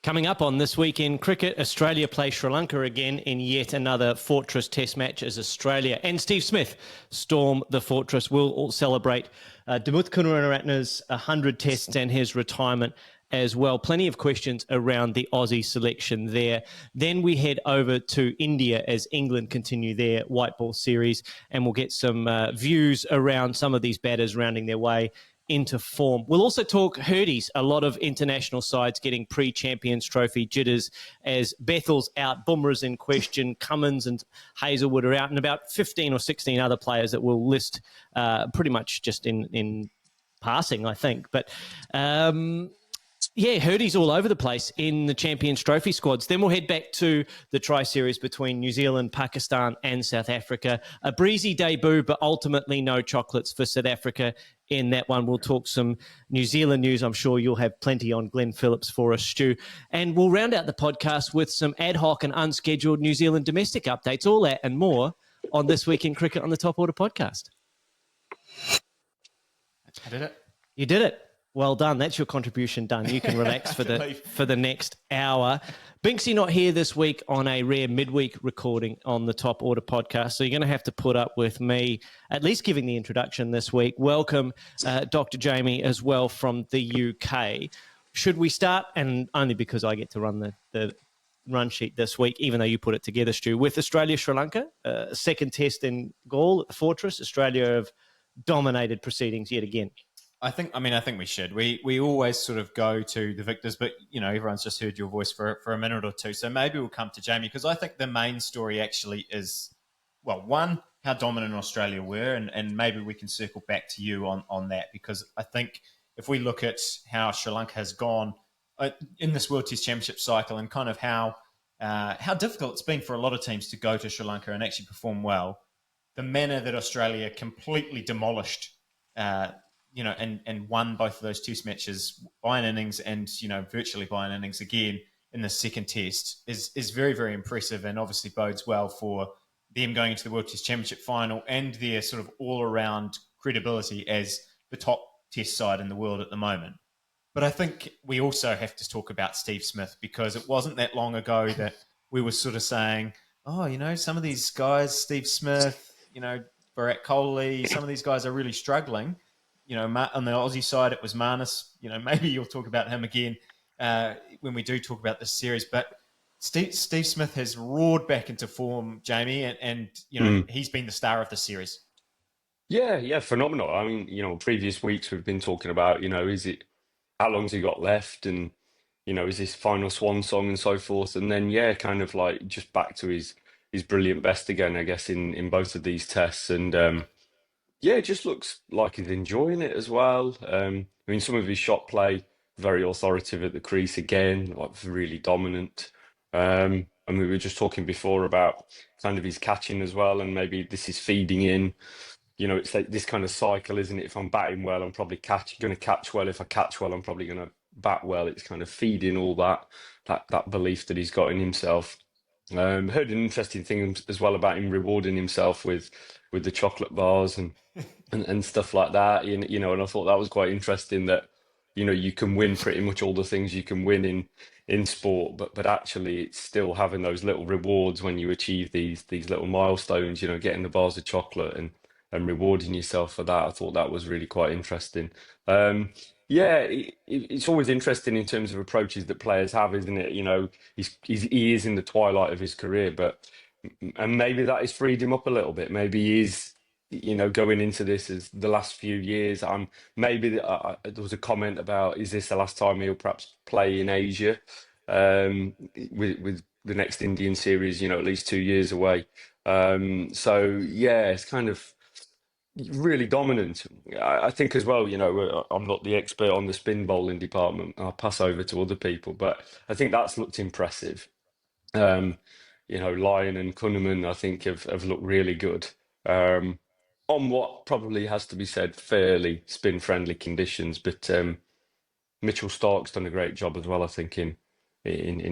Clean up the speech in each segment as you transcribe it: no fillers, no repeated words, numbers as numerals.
Coming up on This Week in Cricket, Australia play Sri Lanka again in yet another Fortress Test match as Australia and Steve Smith storm the Fortress. We'll all celebrate Dimuth Karunaratne's 100 tests and his retirement as well. Plenty of questions around the Aussie selection there. Then we head over to India as England continue their white ball series, and we'll get some views around some of these batters rounding their way into form. We'll also talk hurdies, a lot of international sides getting pre-Champions Trophy jitters as Bethel's out, Bumrah's in question, Cummins and Hazelwood are out, and about 15 or 16 other players that we'll list pretty much just in passing, I think. But yeah, hurdies all over the place in the Champions Trophy squads. Then we'll head back to the tri-series between New Zealand, Pakistan and South Africa. A breezy debut, but ultimately no chocolates for South Africa in that one. We'll talk some New Zealand news. I'm sure you'll have plenty on Glenn Phillips for us, Stu. And we'll round out the podcast with some ad hoc and unscheduled New Zealand domestic updates. All that and more on This Week in Cricket on the Top Order podcast. I did it. You did it. Well done. That's your contribution done. You can relax for the next hour. Binksy not here this week on a rare midweek recording on the Top Order podcast, so you're going to have to put up with me at least giving the introduction this week. Welcome, Dr. Jamie, as well from the UK. Should we start, and only because I get to run the run sheet this week, even though you put it together, Stu, with Australia-Sri Lanka, second test in Galle at the Fortress. Australia have dominated proceedings yet again. I think we should. We always sort of go to the victors, but, you know, everyone's just heard your voice for a minute or two. So maybe we'll come to Jamie, because I think the main story actually is, well, one, how dominant Australia were, and maybe we can circle back to you on that, because I think if we look at how Sri Lanka has gone in this World Test Championship cycle and kind of how difficult it's been for a lot of teams to go to Sri Lanka and actually perform well, the manner that Australia completely demolished and won both of those test matches by an innings and, virtually by an innings again in the second test is very, very impressive, and obviously bodes well for them going into the World Test Championship final and their sort of all-around credibility as the top test side in the world at the moment. But I think we also have to talk about Steve Smith, because it wasn't that long ago that we were sort of saying, some of these guys, Steve Smith, Virat Kohli, some of these guys are really struggling. On the Aussie side, it was Marnus. Maybe you'll talk about him again when we do talk about this series. But Steve Smith has roared back into form, Jamie, and he's been the star of the series. Yeah, phenomenal. I mean, previous weeks we've been talking about, how long's he got left, and is this final swan song and so forth, and then kind of like just back to his brilliant best again, I guess, in both of these tests, and. Yeah, it just looks like he's enjoying it as well. Some of his shot play, very authoritative at the crease again, like really dominant. And we were just talking before about kind of his catching as well, and maybe this is feeding in. It's like this kind of cycle, isn't it? If I'm batting well, I'm probably going to catch well. If I catch well, I'm probably going to bat well. It's kind of feeding all that belief that he's got in himself. Heard an interesting thing as well about him rewarding himself with the chocolate bars and stuff like that. And I thought that was quite interesting that, you can win pretty much all the things you can win in sport, but actually it's still having those little rewards when you achieve these little milestones, getting the bars of chocolate and rewarding yourself for that. I thought that was really quite interesting. It's always interesting in terms of approaches that players have, isn't it? He is in the twilight of his career, and maybe that has freed him up a little bit. Maybe he's, going into this as the last few years. Maybe there was a comment about, is this the last time he'll perhaps play in Asia with the next Indian series, at least 2 years away. It's kind of really dominant. I think as well, I'm not the expert on the spin bowling department. I'll pass over to other people, but I think that's looked impressive. Lyon and Kunneman, I think, have looked really good. On what probably has to be said, fairly spin-friendly conditions, but Mitchell Stark's done a great job as well, I think, in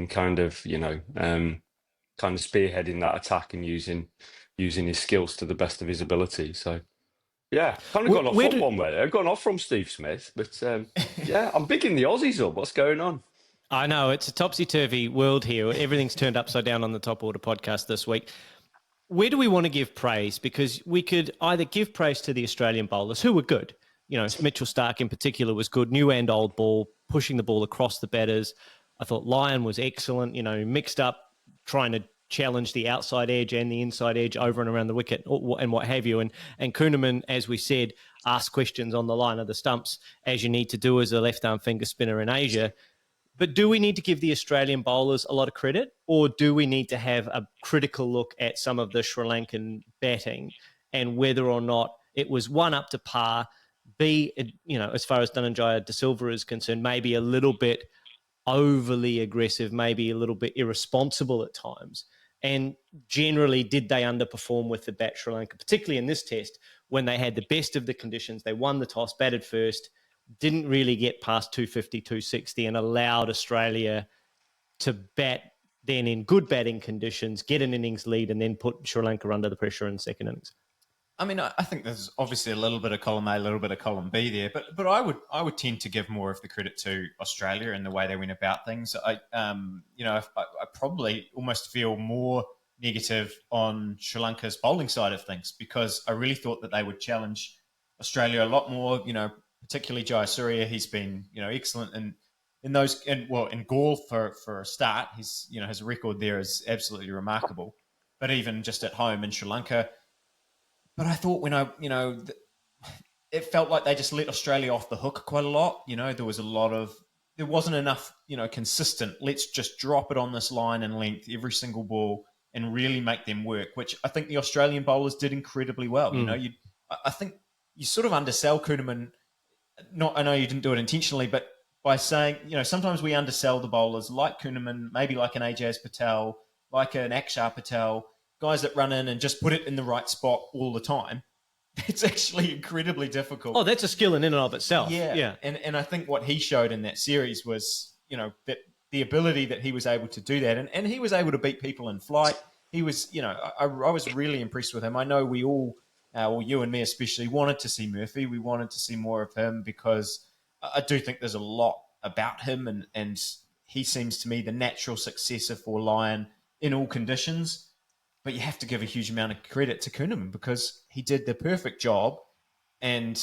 kind of, kind of spearheading that attack and using his skills to the best of his ability. So, yeah, kind of gone off on one way there. Gone off from Steve Smith, but I'm bigging the Aussies up. What's going on? I know it's a topsy-turvy world here. Everything's turned upside down on the Top Order podcast this week. Where do we want to give praise? Because we could either give praise to the Australian bowlers, who were good. You know, Mitchell Starc in particular was good, new and old ball, pushing the ball across the batters. I thought Lyon was excellent, you know, mixed up, trying to challenge the outside edge and the inside edge over and around the wicket and what have you. And Kuhnemann, as we said, asked questions on the line of the stumps, as you need to do as a left-arm finger spinner in Asia. But do we need to give the Australian bowlers a lot of credit, or do we need to have a critical look at some of the Sri Lankan batting and whether or not it was one, up to par, B, you know, as far as Dhananjaya De Silva is concerned, maybe a little bit overly aggressive, maybe a little bit irresponsible at times? And generally, did they underperform with the bat Sri Lanka, particularly in this test when they had the best of the conditions? They won the toss, batted first, didn't really get past 250, 260 and allowed Australia to bat then in good batting conditions, get an innings lead and then put Sri Lanka under the pressure in the second innings. I mean, I think there's obviously a little bit of column A, a little bit of column B there, but I would tend to give more of the credit to Australia and the way they went about things. I probably almost feel more negative on Sri Lanka's bowling side of things because I really thought that they would challenge Australia a lot more. You know, particularly Jayasuriya, he's been excellent in those in Galle for a start. He's his record there is absolutely remarkable. But even just at home in Sri Lanka. But I thought it felt like they just let Australia off the hook quite a lot. You know, there wasn't enough, consistent. Let's just drop it on this line and length every single ball and really make them work, which I think the Australian bowlers did incredibly well. I think you sort of undersell Kuhnemann. I know you didn't do it intentionally, but by saying, sometimes we undersell the bowlers like Kuhnemann, maybe like an Axar Patel, like an Axar Patel, guys that run in and just put it in the right spot all the time. It's actually incredibly difficult. Oh, that's a skill in and of itself. Yeah. And I think what he showed in that series was, that the ability that he was able to do that. And he was able to beat people in flight. He was, I was really impressed with him. I know we all, you and me especially, wanted to see Murphy. We wanted to see more of him because I do think there's a lot about him and he seems to me the natural successor for Lyon in all conditions. But you have to give a huge amount of credit to Kuhnemann because he did the perfect job and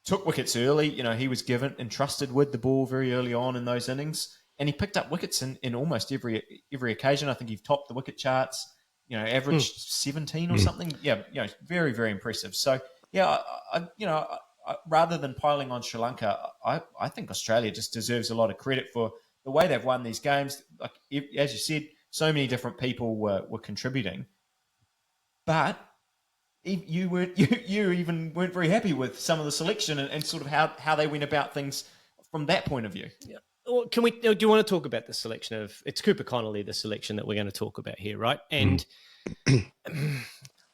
took wickets early. He was entrusted with the ball very early on in those innings, and he picked up wickets in almost every occasion. I think he topped the wicket charts. Averaged 17 or something. Yeah, very, very impressive. So yeah, rather than piling on Sri Lanka, I think Australia just deserves a lot of credit for the way they've won these games. Like as you said, so many different people were contributing. But you even weren't very happy with some of the selection and sort of how they went about things from that point of view. Yeah. Well, do you want to talk about the selection of? It's Cooper Connolly, the selection that we're going to talk about here, right? And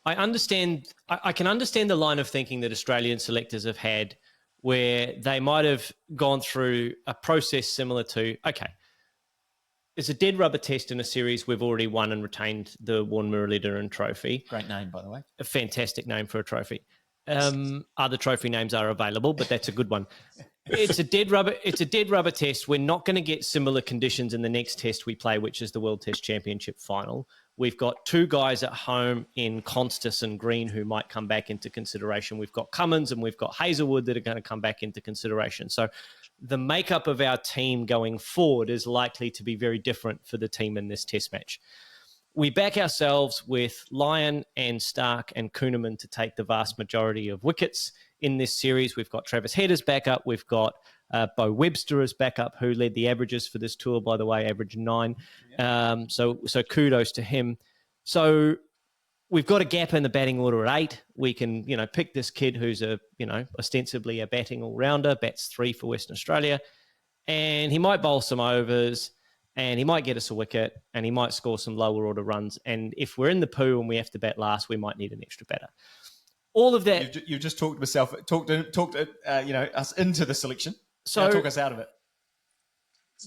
I understand. I can understand the line of thinking that Australian selectors have had, where they might have gone through a process similar to, okay, it's a dead rubber test in a series. We've already won and retained the Warne Muralidharan Trophy. Great name, by the way. A fantastic name for a trophy. Other trophy names are available, but that's a good one. It's a dead rubber test. We're not going to get similar conditions in the next test we play, which is the World Test Championship final. We've got two guys at home in Constas and Green who might come back into consideration. We've got Cummins and we've got Hazelwood that are going to come back into consideration. So the makeup of our team going forward is likely to be very different for the team in this test match. We back ourselves with Lyon and Starc and Kuhnemann to take the vast majority of wickets in this series. We've got Travis Head as backup. We've got Bo Webster as backup, who led the averages for this tour, by the way, average 9. So kudos to him. So we've got a gap in the batting order at 8. We can, pick this kid who's ostensibly a batting all-rounder, bats 3 for Western Australia, and he might bowl some overs, and he might get us a wicket, and he might score some lower order runs. And if we're in the poo and we have to bat last, we might need an extra batter. All of that. You've just talked us into the selection. So now talk us out of it.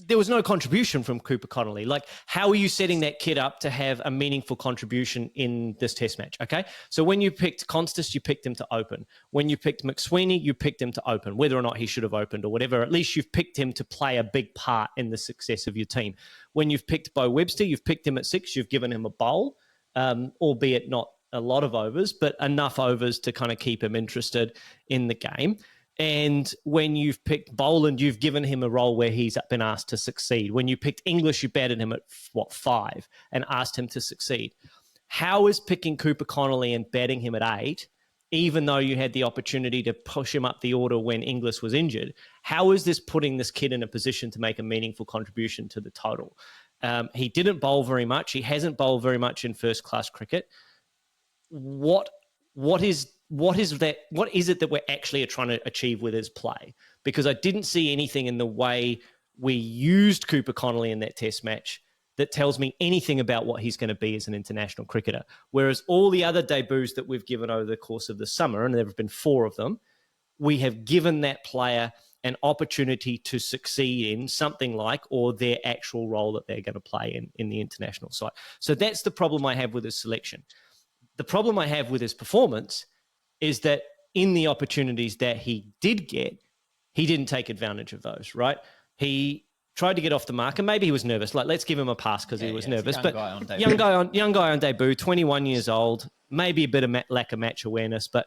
there was no contribution from Cooper Connolly. Like, how are you setting that kid up to have a meaningful contribution in this test match? Okay. So when you picked Constas, you picked him to open. When you picked McSweeney, you picked him to open, whether or not he should have opened or whatever. At least you've picked him to play a big part in the success of your team. When you've picked Bo Webster, you've picked him at 6, you've given him a bowl, albeit not a lot of overs, but enough overs to kind of keep him interested in the game. And when you've picked Boland, you've given him a role where he's been asked to succeed. When you picked English, you batted him at, 5 and asked him to succeed. How is picking Cooper Connolly and batting him at 8, even though you had the opportunity to push him up the order when Inglis was injured, how is this putting this kid in a position to make a meaningful contribution to the total? He didn't bowl very much. He hasn't bowled very much in first-class cricket. What is it that we're actually trying to achieve with his play? Because I didn't see anything in the way we used Cooper Connolly in that test match that tells me anything about what he's going to be as an international cricketer. Whereas all the other debuts that we've given over the course of the summer, and there have been 4 of them, we have given that player an opportunity to succeed in something like, or their actual role that they're going to play in the international side. So that's the problem I have with his selection. The problem I have with his performance is that in the opportunities that he did get, he didn't take advantage of those, right? He tried to get off the mark, and maybe he was nervous. Like, let's give him a pass because he was nervous. But young guy on debut, 21 years old, maybe a bit of lack of match awareness. But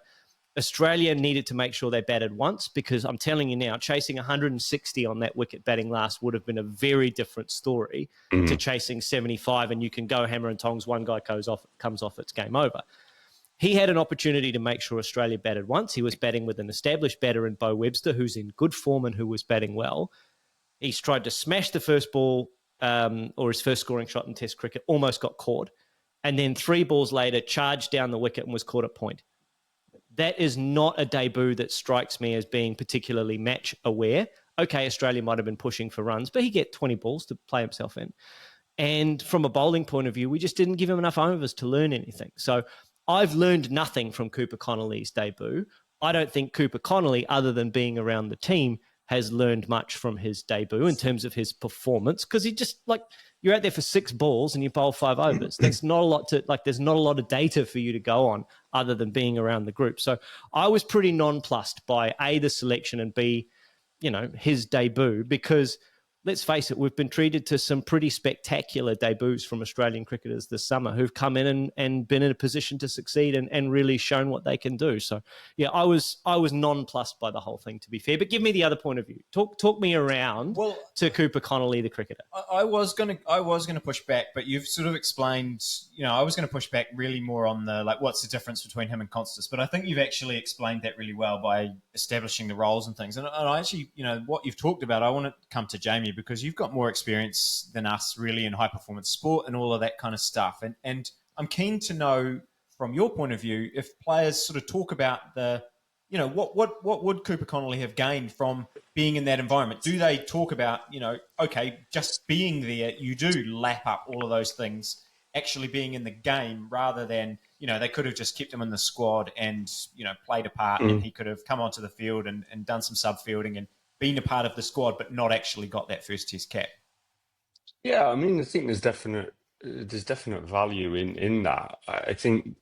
Australia needed to make sure they batted once, because I'm telling you now, chasing 160 on that wicket batting last would have been a very different story to chasing 75, and you can go hammer and tongs. One guy comes off, it's game over. He had an opportunity to make sure Australia batted once. He was batting with an established batter in Bo Webster, who's in good form and who was batting well. He's tried to smash the first ball or his first scoring shot in Test cricket, almost got caught. And then 3 balls later, charged down the wicket and was caught at point. That is not a debut that strikes me as being particularly match aware. Okay, Australia might have been pushing for runs, but he get 20 balls to play himself in. And from a bowling point of view, we just didn't give him enough overs to learn anything. So I've learned nothing from Cooper Connolly's debut. I don't think Cooper Connolly, other than being around the team, has learned much from his debut in terms of his performance, because he just, like, you're out there for 6 balls and you bowl 5 overs. That's not a lot to, like, there's not a lot of data for you to go on other than being around the group. So I was pretty nonplussed by A, the selection, and B, his debut, because let's face it, we've been treated to some pretty spectacular debuts from Australian cricketers this summer who've come in and been in a position to succeed and really shown what they can do. So, yeah, I was nonplussed by the whole thing, to be fair. But give me the other point of view. Talk me around to Cooper Connolly, the cricketer. I was gonna push back, but you've sort of explained. I was going to push back really more on the, like, what's the difference between him and Constas. But I think you've actually explained that really well by establishing the roles and things. And I actually, what you've talked about, I want to come to Jamie, because you've got more experience than us really in high performance sport and all of that kind of stuff. And I'm keen to know from your point of view, if players sort of talk about the, what would Cooper Connolly have gained from being in that environment? Do they talk about, okay, just being there, you do lap up all of those things, actually being in the game, rather than, they could have just kept him in the squad and, played a part, and he could have come onto the field and done some sub-fielding and been a part of the squad, but not actually got that first Test cap. Yeah, I mean, I think there's definite value in that. I think,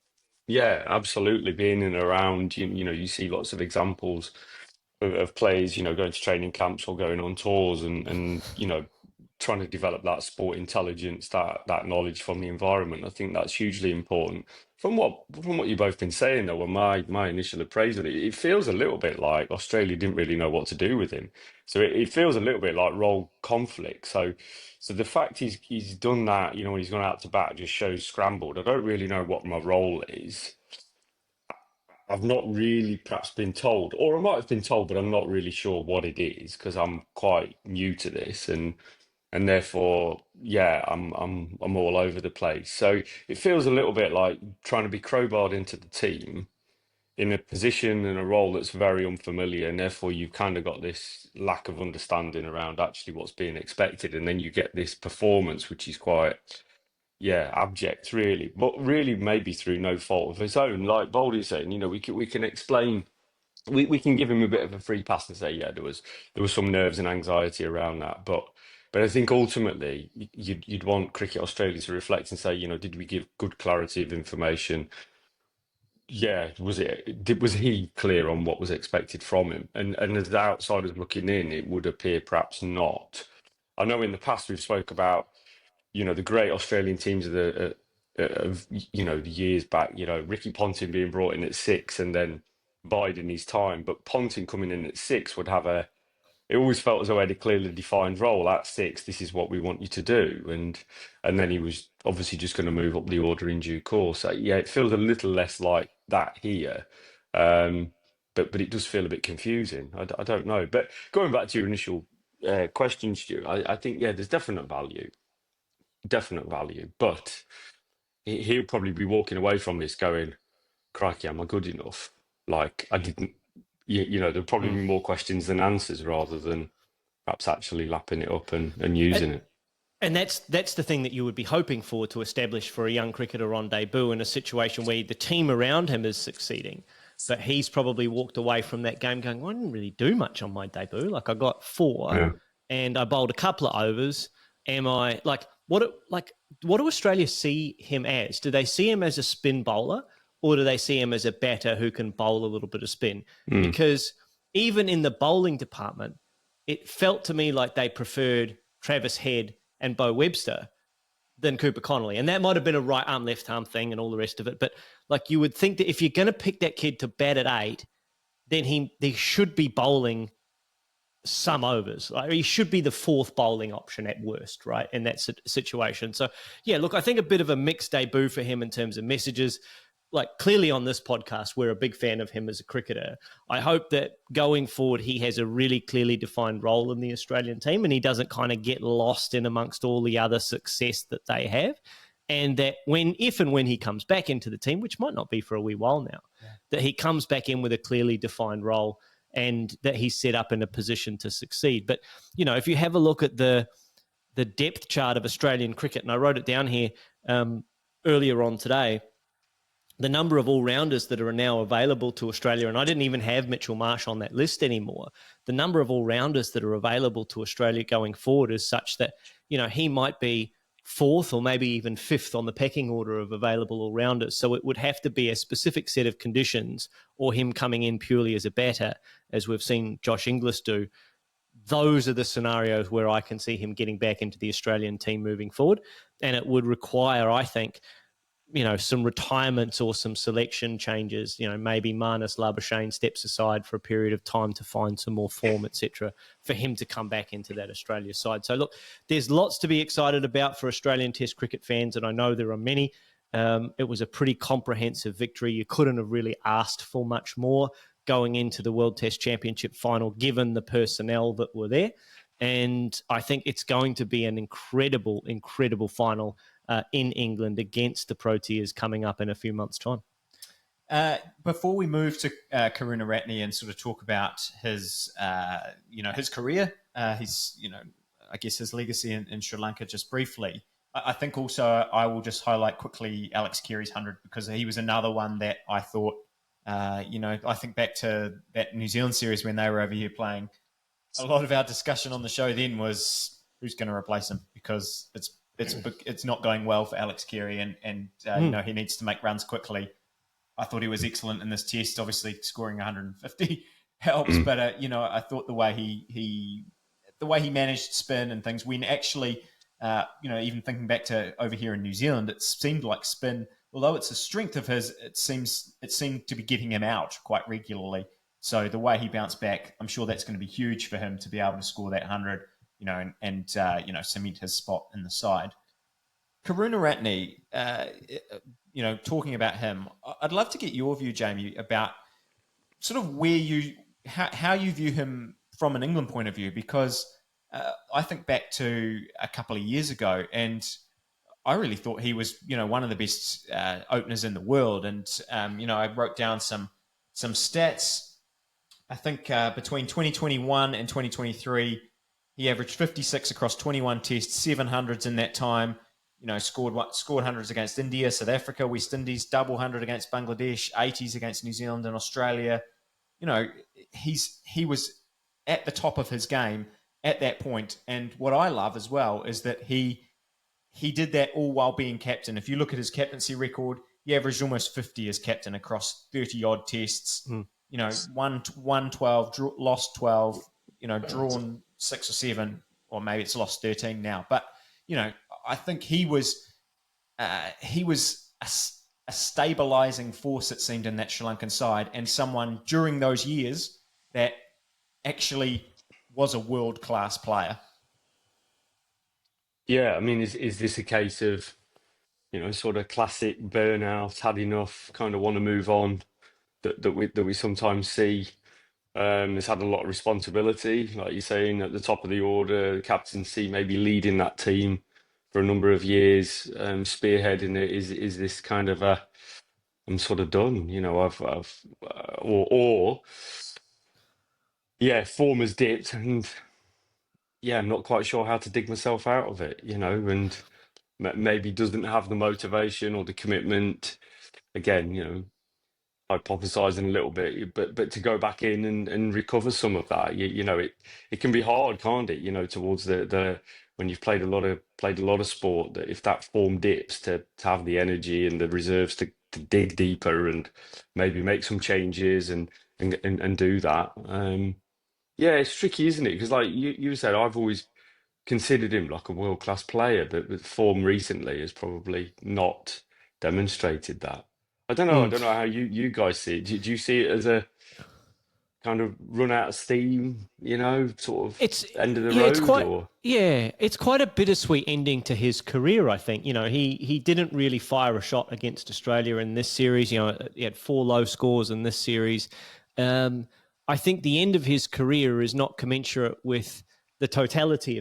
yeah, absolutely. Being in and around, you see lots of examples of players, going to training camps or going on tours and trying to develop that sport intelligence, that knowledge from the environment. I think that's hugely important. From what you've both been saying, though, and my initial appraisal, it feels a little bit like Australia didn't really know what to do with him. So it feels a little bit like role conflict. So the fact he's done that, when he's gone out to bat, just shows scrambled. I don't really know what my role is. I've not really perhaps been told, or I might have been told, but I'm not really sure what it is, because I'm quite new to this, and therefore, yeah, I'm all over the place. So it feels a little bit like trying to be crowbarred into the team in a position and a role that's very unfamiliar, and therefore you've kind of got this lack of understanding around actually what's being expected, and then you get this performance which is quite, yeah, abject, really, but really maybe through no fault of his own. Like Baldy's saying, we can explain. We can give him a bit of a free pass and say, yeah, there was some nerves and anxiety around that, but But I think ultimately you'd want Cricket Australia to reflect and say, did we give good clarity of information? Yeah, was he clear on what was expected from him? And as the outsiders looking in, it would appear perhaps not. I know in the past we've spoke about, the great Australian teams of the years back, Ricky Ponting being brought in at 6 and then biding his time. But Ponting coming in at 6 would have it always felt as though he had a clearly defined role at 6. This is what we want you to do. And then he was obviously just going to move up the order in due course. So, yeah, it feels a little less like that here. But it does feel a bit confusing. I don't know. But going back to your initial question, Stu, I think, yeah, there's definite value. But he'll probably be walking away from this going, crikey, am I good enough? Like, I didn't, there'll probably be more questions than answers rather than perhaps actually lapping it up and using it. And that's the thing that you would be hoping for to establish for a young cricketer on debut in a situation where the team around him is succeeding. But he's probably walked away from that game going, well, I didn't really do much on my debut. Like I got 4 and I bowled a couple of overs. Am I what do Australia see him as? Do they see him as a spin bowler or do they see him as a batter who can bowl a little bit of spin? Because even in the bowling department, it felt to me like they preferred Travis Head and Bo Webster than Cooper Connolly. And that might have been a right arm, left arm thing and all the rest of it. But like you would think that if you're going to pick that kid to bat at 8, then he should be bowling some overs. Like he should be the 4th bowling option at worst, right, in that situation. So, yeah, look, I think a bit of a mixed debut for him in terms of messages. Like clearly on this podcast, we're a big fan of him as a cricketer. I hope that going forward, he has a really clearly defined role in the Australian team and he doesn't kind of get lost in amongst all the other success that they have. And that if and when he comes back into the team, which might not be for a wee while now, that he comes back in with a clearly defined role and that he's set up in a position to succeed. But, if you have a look at the depth chart of Australian cricket, and I wrote it down here earlier on today, the number of all-rounders that are now available to Australia, and I didn't even have Mitchell Marsh on that list anymore, the number of all-rounders that are available to Australia going forward is such that, he might be 4th or maybe even 5th on the pecking order of available all-rounders. So it would have to be a specific set of conditions or him coming in purely as a batter, as we've seen Josh Inglis do. Those are the scenarios where I can see him getting back into the Australian team moving forward. And it would require, I think, some retirements or some selection changes, maybe Marnus Labuschagne steps aside for a period of time to find some more form, etc., for him to come back into that Australia side. So look, there's lots to be excited about for Australian Test cricket fans, and I know there are many. It was a pretty comprehensive victory. You couldn't have really asked for much more going into the World Test Championship final, given the personnel that were there. And I think it's going to be an incredible, incredible final in England against the Proteas coming up in a few months' time. Before we move to Karunaratne and sort of talk about his, his career, his, I guess his legacy in Sri Lanka just briefly, I think also I will just highlight quickly Alex Carey's 100 because he was another one that I thought, I think back to that New Zealand series when they were over here playing. A lot of our discussion on the show then was who's going to replace him because it's not going well for Alex Carey and he needs to make runs quickly. I thought he was excellent in this test. Obviously, scoring 150 helps, but I thought the way he managed spin and things when actually, even thinking back to over here in New Zealand, it seemed like spin, although it's a strength of his, it seemed to be getting him out quite regularly. So the way he bounced back, I'm sure that's going to be huge for him to be able to score that 100, and cement his spot in the side. Karunaratne, talking about him, I'd love to get your view, Jamie, about sort of how you view him from an England point of view, because I think back to a couple of years ago, and I really thought he was, one of the best openers in the world. And I wrote down some stats. I think between 2021 and 2023, he averaged 56 across 21 tests, 700s in that time. Scored hundreds against India, South Africa, West Indies, double 100 against Bangladesh, 80s against New Zealand and Australia. He was at the top of his game. at that point. And what I love as well is that he did that all while being captain. If you look at his captaincy record, he averaged almost 50 as captain across 30 odd tests. You know, won 12, lost 12, you know, drawn 6 or 7, or maybe it's lost 13 now. But, you know, I think he was a stabilizing force, it seemed, in that Sri Lankan side, and someone during those years that actually was a world-class player. Yeah, I mean, is this a case of, you know, sort of classic burnout, had enough, kind of want to move on, that we sometimes see? Has had a lot of responsibility, like you're saying, at the top of the order, the captaincy, maybe leading that team for a number of years, spearheading it. Is this kind of a, I'm sort of done, you know, or yeah, form has dipped, and yeah, I'm not quite sure how to dig myself out of it, you know, and maybe doesn't have the motivation or the commitment. Again, you know, hypothesizing a little bit, but to go back in and recover some of that, you know, it can be hard, can't it? You know, towards the when you've played a lot of sport, that if that form dips, to have the energy and the reserves to dig deeper and maybe make some changes and do that. Yeah, it's tricky, isn't it? Because like you said, I've always considered him like a world-class player, but with form recently has probably not demonstrated that. I don't know. I don't know how you guys see it. Do you see it as a kind of run out of steam, you know, sort of It's end of the yeah, it's road, quite or yeah, it's quite a bittersweet ending to his career. I think, you know, he didn't really fire a shot against Australia in this series. You know, he had 4 low scores in this series. I think the end of his career is not commensurate with the totality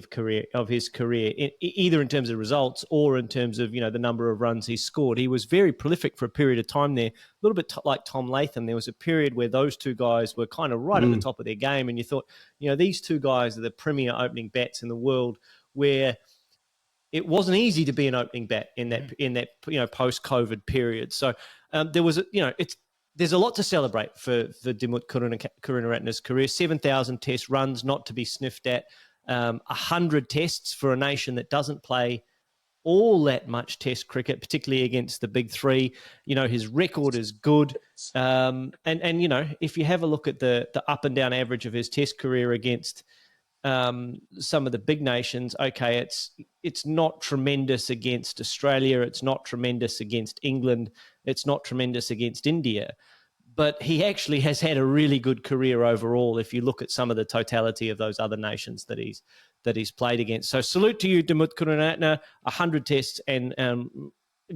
of his career, either in terms of results or in terms of, you know, the number of runs he scored. He was very prolific for a period of time there, a little bit like Tom Latham. There was a period where those two guys were kind of right at the top of their game, and you thought, you know, these two guys are the premier opening bats in the world, where it wasn't easy to be an opening bat in that you know, post-COVID period. So there was there's a lot to celebrate for Dimuth Karunaratne's career. 7,000 test runs, not to be sniffed at. 100 tests for a nation that doesn't play all that much test cricket, particularly against the big three. You know, his record is good. And you know, if you have a look at the up and down average of his test career against some of the big nations, okay, it's not tremendous against Australia. It's not tremendous against England. It's not tremendous against India. But he actually has had a really good career overall if you look at some of the totality of those other nations that he's played against. So salute to you, Dimuth Karunaratne, 100 tests and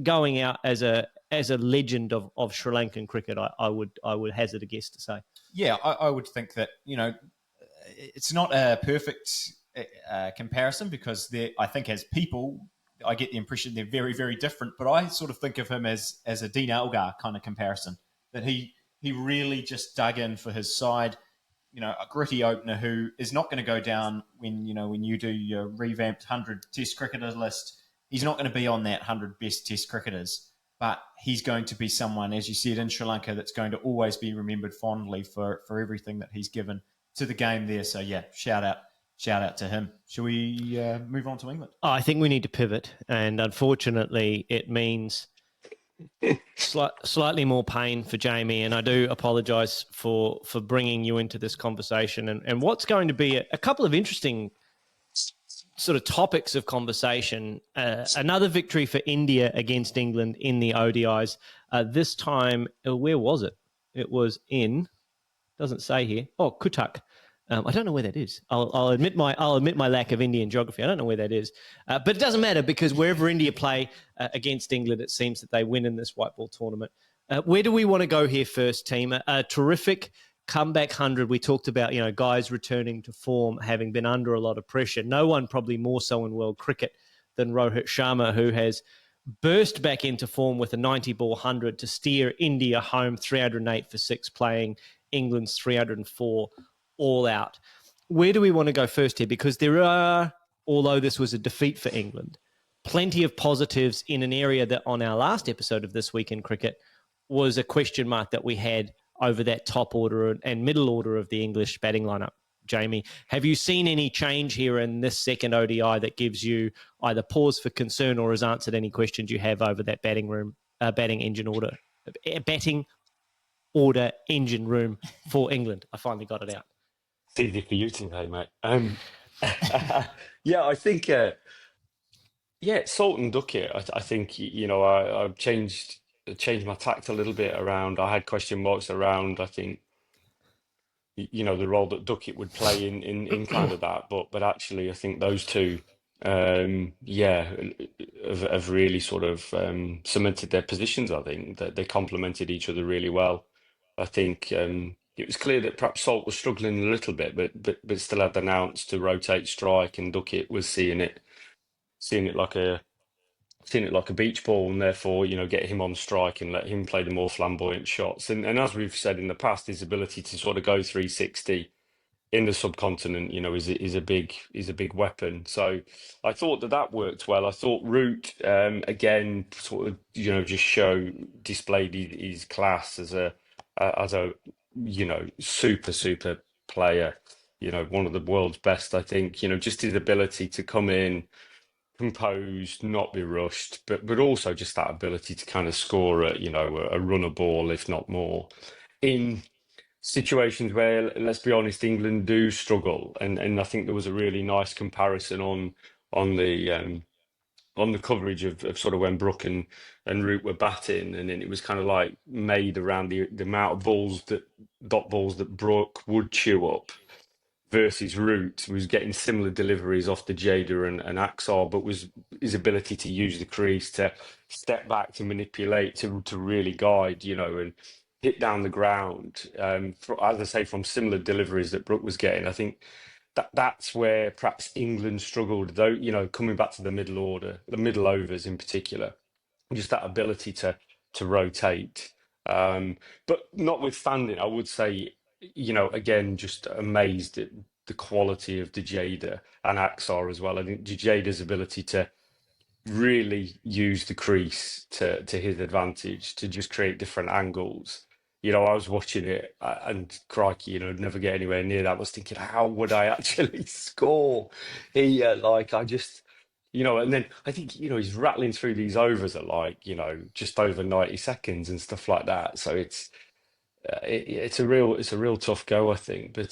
going out as a legend of Sri Lankan cricket. I would hazard a guess to say. Yeah, I would think that, you know, it's not a perfect comparison, because I think as people, I get the impression they're very, very different. But I sort of think of him as a Dean Elgar kind of comparison, that he really just dug in for his side. You know, a gritty opener who is not going to go down when you do your revamped 100 Test cricketer list. He's not going to be on that 100 best Test cricketers, but he's going to be someone, as you said, in Sri Lanka, that's going to always be remembered fondly for everything that he's given to the game there. So yeah, shout out to him. Shall we move on to England? I think we need to pivot, and unfortunately, it means slightly more pain for Jamie, and I do apologise for bringing you into this conversation and what's going to be a couple of interesting sort of topics of conversation. Another victory for India against England in the ODIs. This time, where was it? It was in, doesn't say here. Oh, Cuttack. I don't know where that is. I'll admit my lack of Indian geography. I don't know where that is, but it doesn't matter, because wherever India play against England, it seems that they win in this white ball tournament. Where do we want to go here first, team? A terrific comeback 100. We talked about, you know, guys returning to form, having been under a lot of pressure. No one probably more so in world cricket than Rohit Sharma, who has burst back into form with a 90-ball 100 to steer India home 308 for 6, playing England's 304 all out. Where do we want to go first here? Because there are, although this was a defeat for England, plenty of positives in an area that on our last episode of This Week in Cricket was a question mark that we had over that top order and middle order of the English batting lineup. Jamie. Have you seen any change here in this second ODI that gives you either pause for concern or has answered any questions you have over that batting order engine room for England? I finally got it out. It's easy for you today, mate. Yeah, I think, salt and ducket. I think, I've changed my tact a little bit around. I had question marks around, I think, the role that Duckett would play in kind of that. But actually, I think those two, have really sort of cemented their positions. I think that they complemented each other really well. I think it was clear that perhaps Salt was struggling a little bit, but still had the nous to rotate strike, and Duckett was seeing it like a beach ball, and therefore, get him on strike and let him play the more flamboyant shots. And as we've said in the past, his ability to sort of go 360 in the subcontinent, is a big weapon. So I thought that worked well. I thought Root again sort of just displayed his class as a super player. One of the world's best. I think just his ability to come in composed, not be rushed, but also just that ability to kind of score a runner ball, if not more, in situations where, let's be honest, England do struggle. And I think there was a really nice comparison on the coverage of sort of when Brook and Root were batting, and then it was kind of like made around the amount of dot balls that Brook would chew up versus Root was getting similar deliveries off the Jada and Axar, but was his ability to use the crease, to step back, to manipulate, to really guide, and hit down the ground. As I say, from similar deliveries that Brook was getting, I think that's where perhaps England struggled, though, coming back to the middle order, the middle overs in particular, just that ability to rotate. But notwithstanding, I would say, again, just amazed at the quality of Jadeja and Axar as well. I think Jadeja's ability to really use the crease to his advantage, to just create different angles. I was watching it and crikey, never get anywhere near that. I was thinking, how would I actually score here? I just, and then I think, he's rattling through these overs at just over 90 seconds and stuff like that. So it's a real tough go, I think. But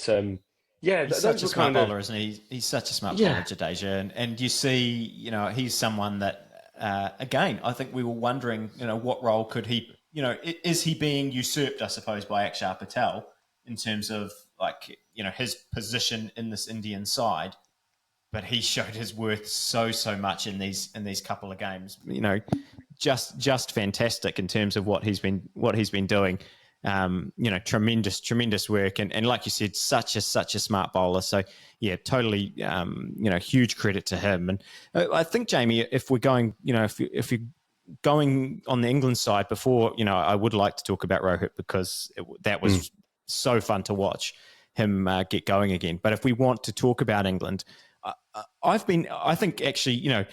he's such a smart bowler, isn't he? He's such a smart bowler, Yeah. Jadeja, and you see, he's someone that again, I think we were wondering, what role could he, is he being usurped, I suppose, by Axar Patel in terms of his position in this Indian side? But he showed his worth so much in these couple of games. Just fantastic in terms of what he's been doing. Tremendous work, and like you said, such a smart bowler. So yeah, totally, huge credit to him. And I think, Jamie, if we're going, if you're going on the England side before, I would like to talk about Rohit, because that was so fun to watch him get going again. But if we want to talk about England, I think actually,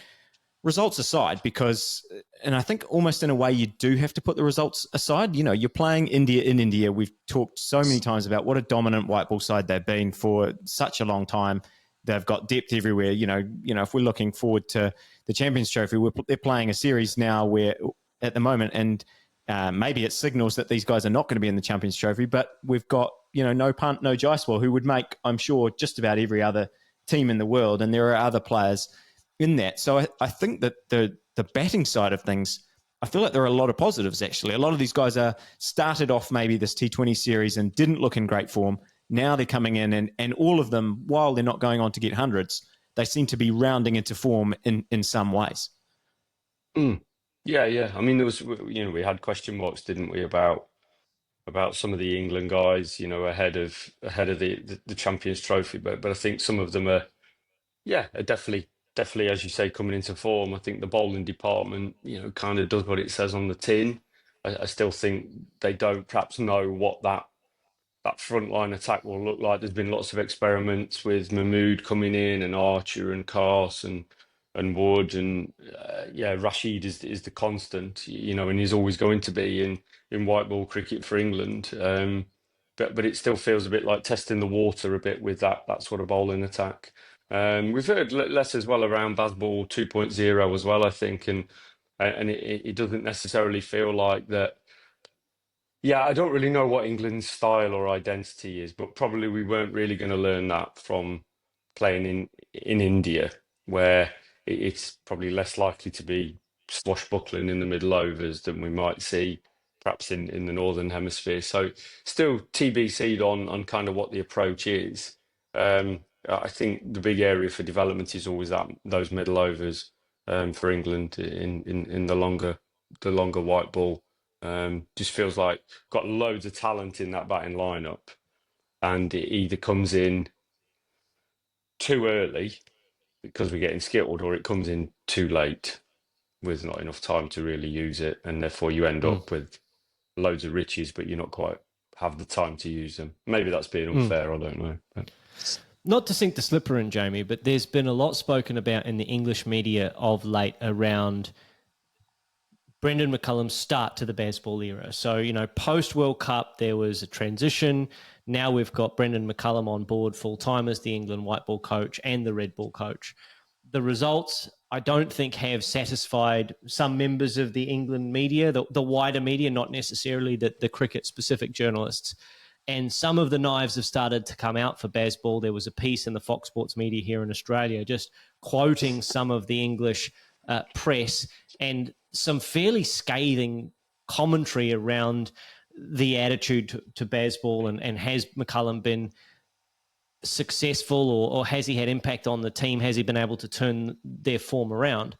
results aside, and I think almost in a way you do have to put the results aside. You're playing India in India. We've talked so many times about what a dominant white ball side they've been for such a long time. They've got depth everywhere. If we're looking forward to the Champions Trophy, they're playing a series now where at the moment, and maybe it signals that these guys are not going to be in the Champions Trophy, but we've got, no Punt, no Jaiswal, who would make, I'm sure, just about every other team in the world. And there are other players in that. So I think that the batting side of things, I feel like there are a lot of positives, actually. A lot of these guys are started off maybe this T20 series and didn't look in great form. Now they're coming in, and all of them, while they're not going on to get hundreds, they seem to be rounding into form in some ways. Yeah. I mean, there was, we had question marks, didn't we, about some of the England guys, ahead of the Champions Trophy. But I think some of them are definitely, as you say, coming into form. I think the bowling department, kind of does what it says on the tin. I still think they don't perhaps know what that frontline attack will look like. There's been lots of experiments with Mahmood coming in, and Archer and Carson and Wood, and Rashid is the constant, and he's always going to be in white ball cricket for England. but it still feels a bit like testing the water a bit with that sort of bowling attack. We've heard less as well around Bazball 2.0 as well, I think, and it doesn't necessarily feel like that. Yeah, I don't really know what England's style or identity is, but probably we weren't really going to learn that from playing in India, where it's probably less likely to be swashbuckling in the middle overs than we might see perhaps in the Northern Hemisphere. So still TBC'd on kind of what the approach is. I think the big area for development is always those middle overs for England in the longer white ball. Just feels like got loads of talent in that batting lineup, and it either comes in too early because we're getting skittled, or it comes in too late with not enough time to really use it, and therefore you end up with loads of riches, but you're not quite have the time to use them. Maybe that's being unfair. I don't know. But. Not to sink the slipper in, Jamie, but there's been a lot spoken about in the English media of late around Brendan McCullum's start to the Bazball era. So, post-World Cup, there was a transition. Now we've got Brendan McCullum on board full-time as the England white ball coach and the red ball coach. The results, I don't think, have satisfied some members of the England media, the wider media, not necessarily the cricket-specific journalists. And some of the knives have started to come out for Bazball. There was a piece in the Fox Sports media here in Australia just quoting some of the English press and some fairly scathing commentary around the attitude to Bazball and has McCullum been successful or has he had impact on the team? Has he been able to turn their form around?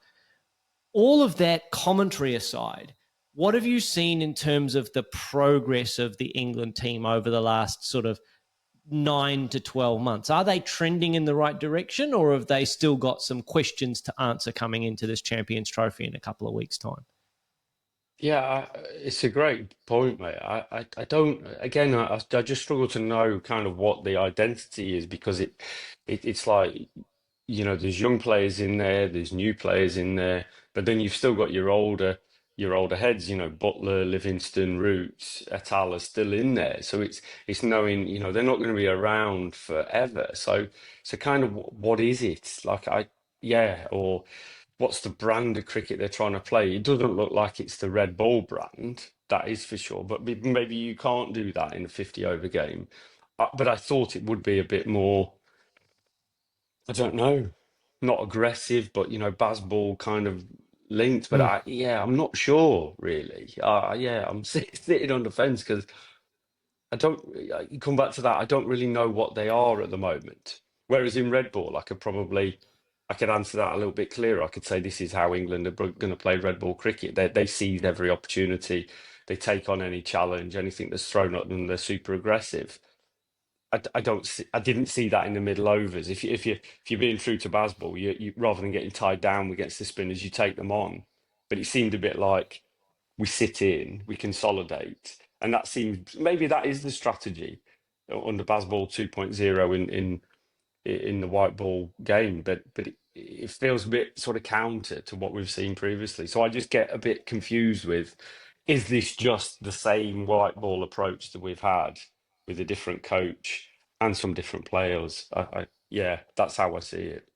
All of that commentary aside, what have you seen in terms of the progress of the England team over the last sort of 9 to 12 months? Are they trending in the right direction, or have they still got some questions to answer coming into this Champions Trophy in a couple of weeks' time? Yeah, it's a great point, mate. I don't, again, I just struggle to know kind of what the identity is, because it's like, there's young players in there, there's new players in there, but then you've still got your older heads, Butler, Livingston, Roots, et al. Are still in there. So it's knowing, they're not going to be around forever. So kind of what is it? Like or what's the brand of cricket they're trying to play? It doesn't look like it's the red ball brand, that is for sure. But maybe you can't do that in a 50 over game. But I thought it would be a bit more, I don't know, not aggressive, but Bazball kind of linked. But I'm not sure really. I'm sitting on the fence because I don't. You come back to that. I don't really know what they are at the moment. Whereas in red ball, I could answer that a little bit clearer. I could say this is how England are going to play red ball cricket. They seize every opportunity. They take on any challenge, anything that's thrown at them. They're super aggressive. I didn't see that in the middle overs. If you're being true to Bazball, you rather than getting tied down against the spinners, you take them on. But it seemed a bit like we sit in, we consolidate, and that seems maybe that is the strategy under Bazball 2.0 in the white ball game. But it feels a bit sort of counter to what we've seen previously. So I just get a bit confused with, is this just the same white ball approach that we've had with a different coach and some different players? That's how I see it.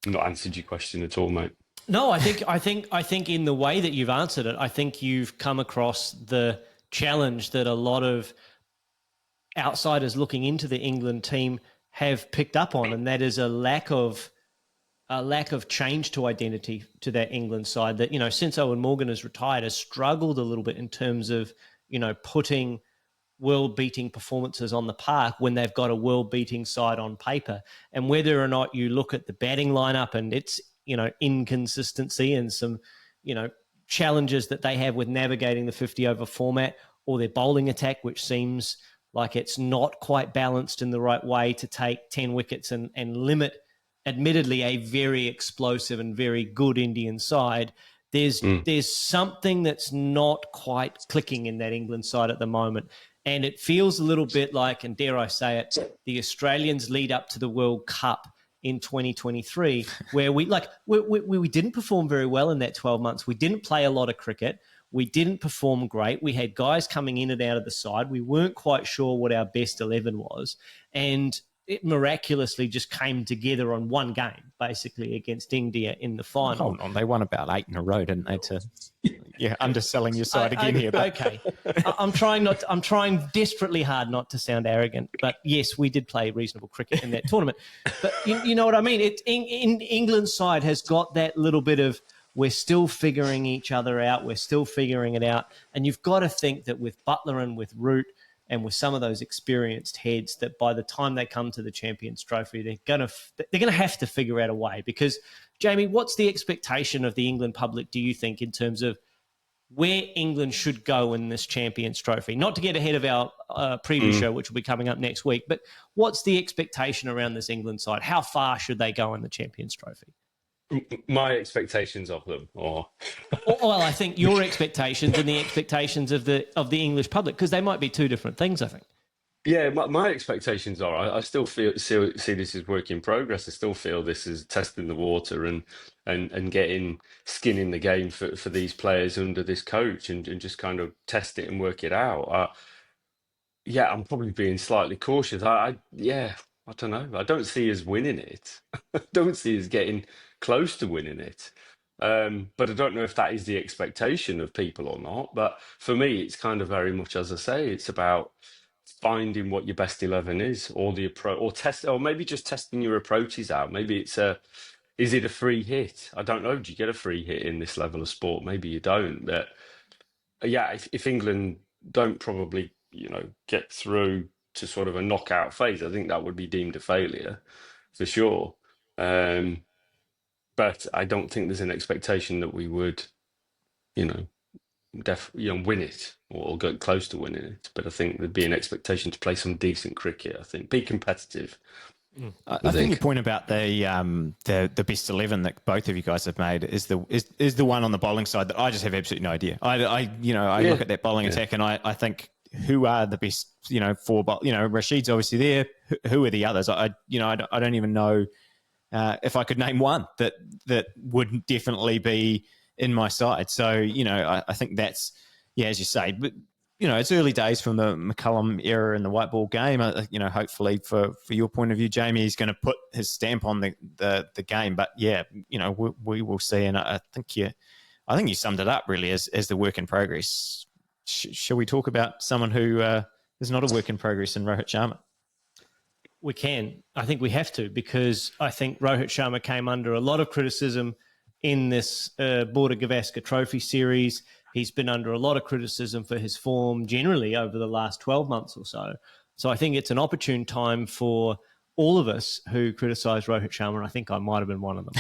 Not answered your question at all, mate. No, I think in the way that you've answered it, I think you've come across the challenge that a lot of outsiders looking into the England team have picked up on, and that is a lack of change to identity to that England side that, since Owen Morgan has retired, has struggled a little bit in terms of, putting world-beating performances on the park when they've got a world-beating side on paper. And whether or not you look at the batting lineup and its, inconsistency and some, challenges that they have with navigating the 50-over format, or their bowling attack, which seems like it's not quite balanced in the right way to take 10 wickets and limit, admittedly, a very explosive and very good Indian side. There's something that's not quite clicking in that England side at the moment. And it feels a little bit like, and dare I say it, the Australians lead up to the World Cup in 2023, where we didn't perform very well in that 12 months. We didn't play a lot of cricket. We didn't perform great. We had guys coming in and out of the side. We weren't quite sure what our best 11 was. And it miraculously just came together on one game, basically, against India in the final. Hold on. They won about 8 in a row, didn't they? Underselling your side again here. But... Okay. I'm trying desperately hard not to sound arrogant. But yes, we did play reasonable cricket in that tournament. But you know what I mean? England's side has got that little bit of, we're still figuring each other out. We're still figuring it out. And you've got to think that with Butler and with Root and with some of those experienced heads, that by the time they come to the Champions Trophy, they're going to have to figure out a way. Because, Jamie, what's the expectation of the England public, do you think, in terms of where England should go in this Champions Trophy? Not to get ahead of our preview show, which will be coming up next week, but what's the expectation around this England side? How far should they go in the Champions Trophy? My expectations of them, well, I think your expectations and the expectations of the English public, because they might be two different things, I think. Yeah, my expectations are, I still see this as work in progress. I still feel this is testing the water and getting skin in the game for these players under this coach and just kind of test it and work it out. I'm probably being slightly cautious. I don't know. I don't see us winning it. I don't see us getting close to winning it. But I don't know if that is the expectation of people or not. But for me, it's kind of very much, as I say, it's about finding what your best 11 is, or the approach, or maybe just testing your approaches out. Maybe is it a free hit? I don't know. Do you get a free hit in this level of sport? Maybe you don't. But if England don't probably, get through to sort of a knockout phase, I think that would be deemed a failure for sure. But I don't think there's an expectation that we would, win it or get close to winning it. But I think there'd be an expectation to play some decent cricket. I think be competitive. I think your point about the best 11 that both of you guys have made is the one on the bowling side that I just have absolutely no idea. I look at that bowling attack and I think, who are the best, four Rashid's obviously there. Who are the others? I don't even know. If I could name one that would definitely be in my side. So, I think that's, as you say, but, it's early days from the McCullum era in the white ball game. Hopefully for your point of view, Jamie, he's going to put his stamp on the game. But we will see. And I think you summed it up really as the work in progress. Shall we talk about someone who is not a work in progress in Rohit Sharma? We can. I think we have to, because I think Rohit Sharma came under a lot of criticism in this Border Gavaskar Trophy series. He's been under a lot of criticism for his form generally over the last 12 months or so. So I think it's an opportune time for all of us who criticised Rohit Sharma, and I think I might have been one of them.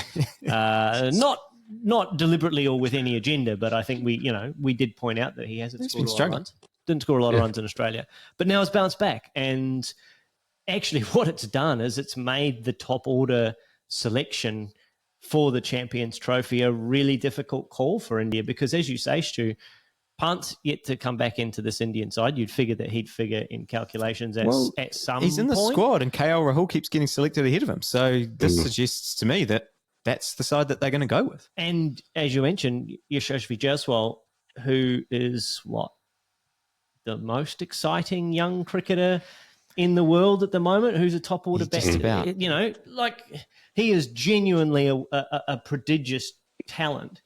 Not deliberately or with any agenda, but I think we did point out that he hasn't scored a lot of runs. Didn't score a lot of runs in Australia. But now it's bounced back, and actually what it's done is it's made the top order selection for the Champions Trophy a really difficult call for India, because, as you say, Stu, Pant's yet to come back into this Indian side. You'd figure that he'd figure in calculations at some point. He's in the squad and KL Rahul keeps getting selected ahead of him. So this suggests to me that that's the side that they're going to go with. And as you mentioned, Yashasvi Jaiswal, who is the most exciting young cricketer in the world at the moment, who's a top order batsman. He is genuinely a prodigious talent.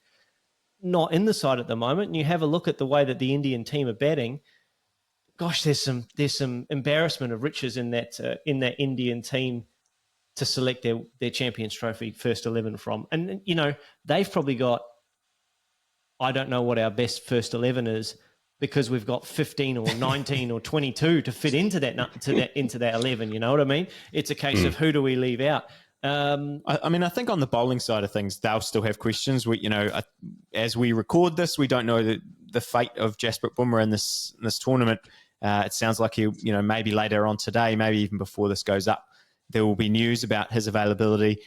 Not in the side at the moment. And you have a look at the way that the Indian team are batting. Gosh, there's some embarrassment of riches in that Indian team to select their Champions Trophy first 11 from. And they've probably got, I don't know what our best first 11 is, because we've got 15 or 19 or 22 to fit into that 11. You know what I mean? It's a case of who do we leave out. I think on the bowling side of things, they'll still have questions. As we record this, we don't know the fate of Jasprit Bumrah in this tournament. It sounds like he, maybe later on today, maybe even before this goes up, there will be news about his availability.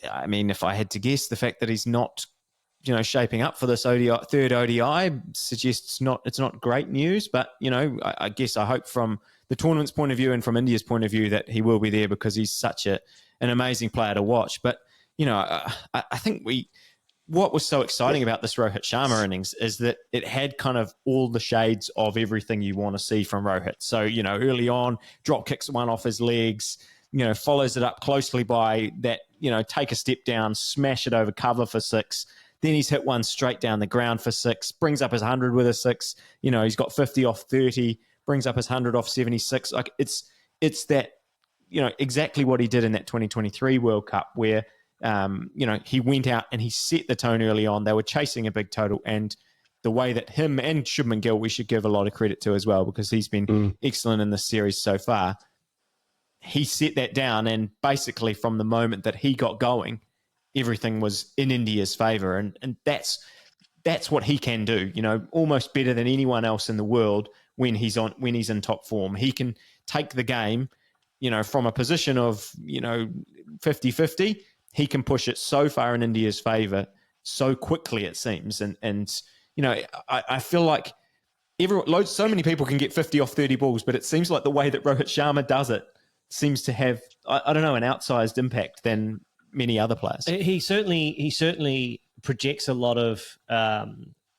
I mean, if I had to guess, the fact that he's not, shaping up for this third ODI suggests it's not great news. But I guess I hope from the tournament's point of view and from India's point of view that he will be there, because he's such an amazing player to watch. But I think what was so exciting about this Rohit Sharma innings is that it had kind of all the shades of everything you want to see from Rohit. So, early on, drop kicks one off his legs, follows it up closely by that, take a step down, smash it over cover for 6. Then he's hit one straight down the ground for 6, brings up his 100 with a 6. He's got 50 off 30, brings up his 100 off 76. Like it's that, exactly what he did in that 2023 World Cup where, he went out and he set the tone early on. They were chasing a big total, and the way that him and Shubman Gill, we should give a lot of credit to as well, because he's been excellent in this series so far. He set that down, and basically from the moment that he got going, everything was in India's favour, and that's what he can do. Almost better than anyone else in the world when he's in top form. He can take the game, from a position of 50-50. He can push it so far in India's favour so quickly, it seems. And I feel like so many people can get 50 off 30 balls, but it seems like the way that Rohit Sharma does it seems to have, I don't know, an outsized impact than many other players. He certainly projects a lot of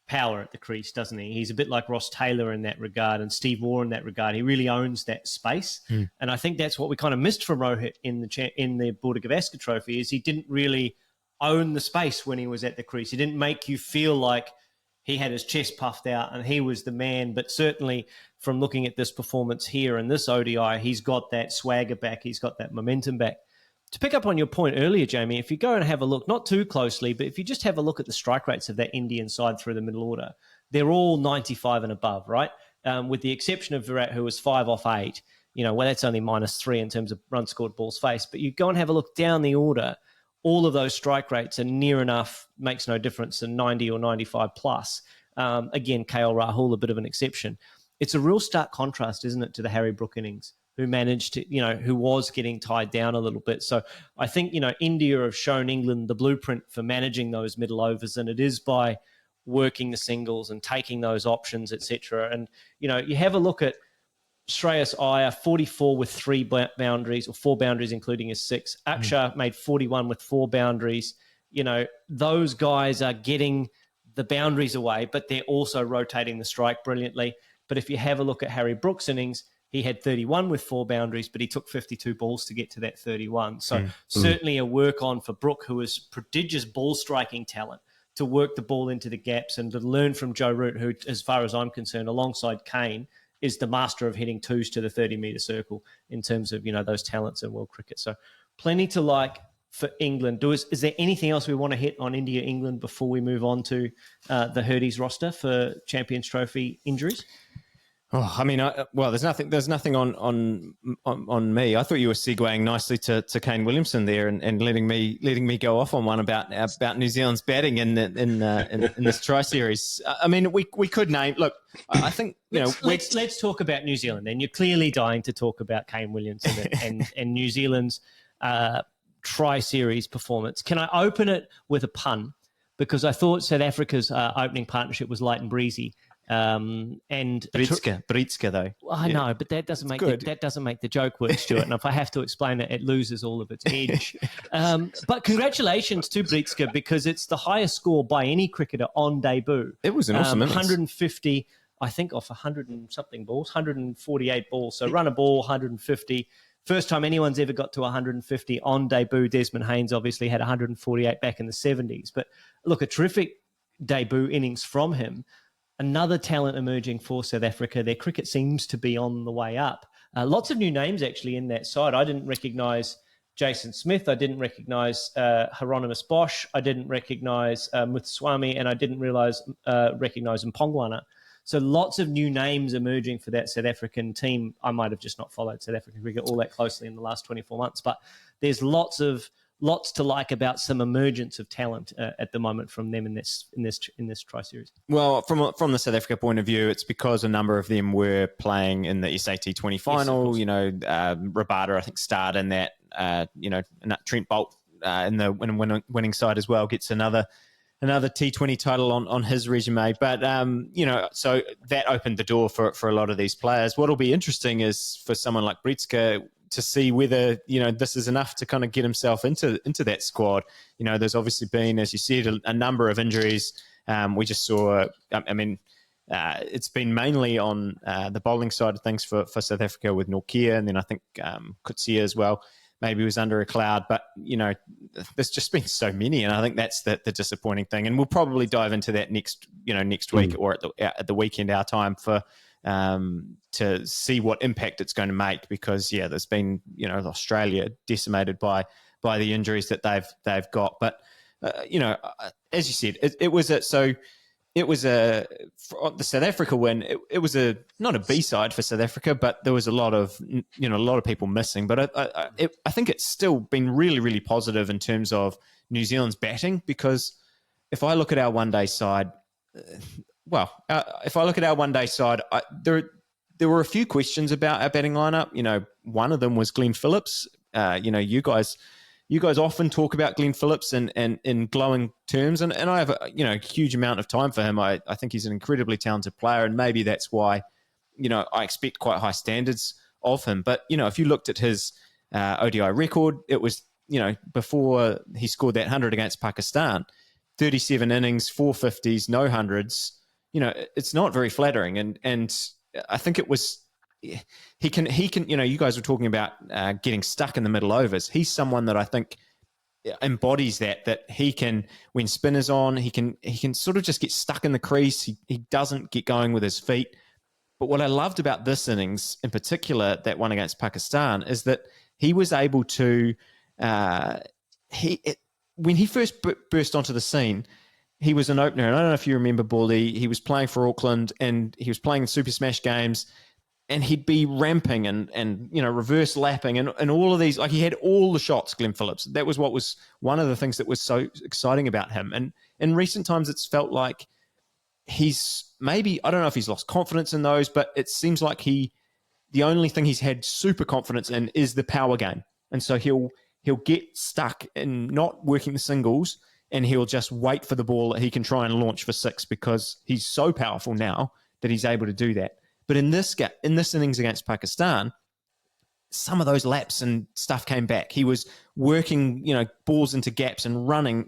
power at the crease, doesn't he? He's a bit like Ross Taylor in that regard, and Steve Waugh in that regard. He really owns that space, and I think that's what we kind of missed from Rohit in the Baldy Gavaskar Trophy. Is he didn't really own the space when he was at the crease. He didn't make you feel like he had his chest puffed out and he was the man. But certainly, from looking at this performance here in this ODI, he's got that swagger back. He's got that momentum back. To pick up on your point earlier, Jamie, if you go and have a look, not too closely, but if you just have a look at the strike rates of that Indian side through the middle order, they're all 95 and above, right? With the exception of Virat, who was 5 off 8. Well, that's only -3 in terms of runs scored, balls faced. But you go and have a look down the order, all of those strike rates are near enough, makes no difference, in 90 or 95 plus. Again, KL Rahul, a bit of an exception. It's a real stark contrast, isn't it, to the Harry Brook innings, who managed to, who was getting tied down a little bit. So I think, India have shown England the blueprint for managing those middle overs, and it is by working the singles and taking those options, etc. And, you have a look at Shreyas Iyer, 44 with 3 boundaries, or 4 boundaries, including his 6. Axar made 41 with 4 boundaries. Those guys are getting the boundaries away, but they're also rotating the strike brilliantly. But if you have a look at Harry Brook's innings, he had 31 with 4 boundaries, but he took 52 balls to get to that 31. So certainly a work on for Brook, who is prodigious ball striking talent, to work the ball into the gaps and to learn from Joe Root, who, as far as I'm concerned, alongside Kane, is the master of hitting 2s to the 30-metre circle in terms of, those talents in world cricket. So plenty to like for England. Is there anything else we want to hit on India-England before we move on to the Hurdies roster for Champions Trophy injuries? Oh, I mean, there's nothing on me. I thought you were segueing nicely to Kane Williamson there, and letting me go off on one about New Zealand's batting in this tri series. I mean, we could name. Look, I think let's talk about New Zealand. Then you're clearly dying to talk about Kane Williamson and New Zealand's tri series performance. Can I open it with a pun? Because I thought South Africa's opening partnership was light and breezy. And Breetzke though. I know, but that doesn't make the joke work, Stuart. And if I have to explain it, it loses all of its edge. But congratulations to Breetzke, because it's the highest score by any cricketer on debut. It was an awesome 150, I think, off 100 and something balls, 148 balls. So run a ball, 150. First time anyone's ever got to 150 on debut. Desmond Haynes obviously had 148 back in the 70s. But look, a terrific debut innings from him. Another talent emerging for South Africa. Their cricket seems to be on the way up. Lots of new names actually in that side. I didn't recognise Jason Smith. I didn't recognise Hieronymus Bosch. I didn't recognise Muthuswamy, and I didn't recognise Mpongwana. So lots of new names emerging for that South African team. I might have just not followed South African cricket all that closely in the last 24 months, but there's lots to like about some emergence of talent at the moment from them in this tri series. Well, from the South Africa point of view, it's because a number of them were playing in the SAT20 final. Yes, Rabada, I think, starred in that. And Trent Bolt in the winning side as well gets another T20 title on his resume. But so that opened the door for a lot of these players. What'll be interesting is for someone like Breetzke to see whether, this is enough to kind of get himself into that squad. There's obviously been, as you said, a number of injuries. We just saw, it's been mainly on the bowling side of things for South Africa with Nortje, and then I think Coetzee as well. Maybe was under a cloud, but there's just been so many, and I think that's the disappointing thing. And we'll probably dive into that next week or at the weekend our time for to see what impact it's going to make, because there's been Australia decimated by the injuries that they've got. But as you said, it was the South Africa win. It was not a B-side for South Africa, but there was a lot of people missing. But I think it's still been really, really positive in terms of New Zealand's batting, because if I look at our one-day side, there were a few questions about our batting lineup. One of them was Glenn Phillips. You guys often talk about Glenn Phillips in glowing terms, and I have a huge amount of time for him. I think he's an incredibly talented player, and maybe that's why I expect quite high standards of him. But if you looked at his ODI record, it was before he scored that 100 against Pakistan, 37 innings, 450s, no hundreds. It's not very flattering, and I think it was. He can. You guys were talking about getting stuck in the middle overs. He's someone that I think embodies that he can, when spin is on, he can sort of just get stuck in the crease. He doesn't get going with his feet. But what I loved about this innings, in particular, that one against Pakistan, is that he was able to. When he first burst onto the scene, he was an opener, and I don't know if you remember, Baldy. He was playing for Auckland, and he was playing in Super Smash games. And he'd be ramping and reverse lapping and all of these. Like, he had all the shots, Glenn Phillips. That was what was one of the things that was so exciting about him. And in recent times, it's felt like he's maybe, I don't know if he's lost confidence in those, but it seems like the only thing he's had super confidence in is the power game. And so he'll get stuck in not working the singles, and he'll just wait for the ball that he can try and launch for six, because he's so powerful now that he's able to do that. But in this innings against Pakistan, some of those laps and stuff came back. He was working, balls into gaps and running.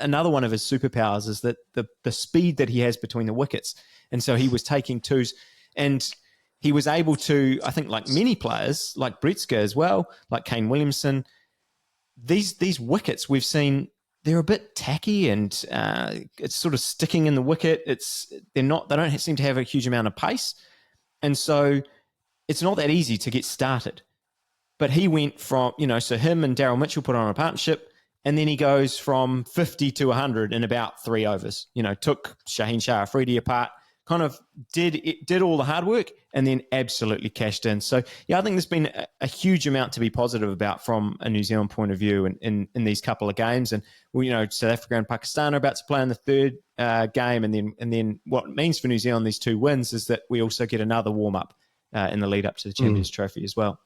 Another one of his superpowers is that the speed that he has between the wickets. And so he was taking twos, and he was able to, I think, like many players, like Breetzke as well, like Kane, Williamson, these wickets we've seen, they're a bit tacky, and it's sort of sticking in the wicket. They don't seem to have a huge amount of pace. And so it's not that easy to get started. But he went from, so him and Daryl Mitchell put on a partnership, and then he goes from 50 to 100 in about 3 overs. Took Shaheen Shah Afridi apart, kind of did all the hard work, and then absolutely cashed in. So, I think there's been a huge amount to be positive about from a New Zealand point of view in these couple of games. And, South Africa and Pakistan are about to play in the third game. And then what it means for New Zealand, these 2 wins, is that we also get another warm-up in the lead up to the Champions Trophy as well.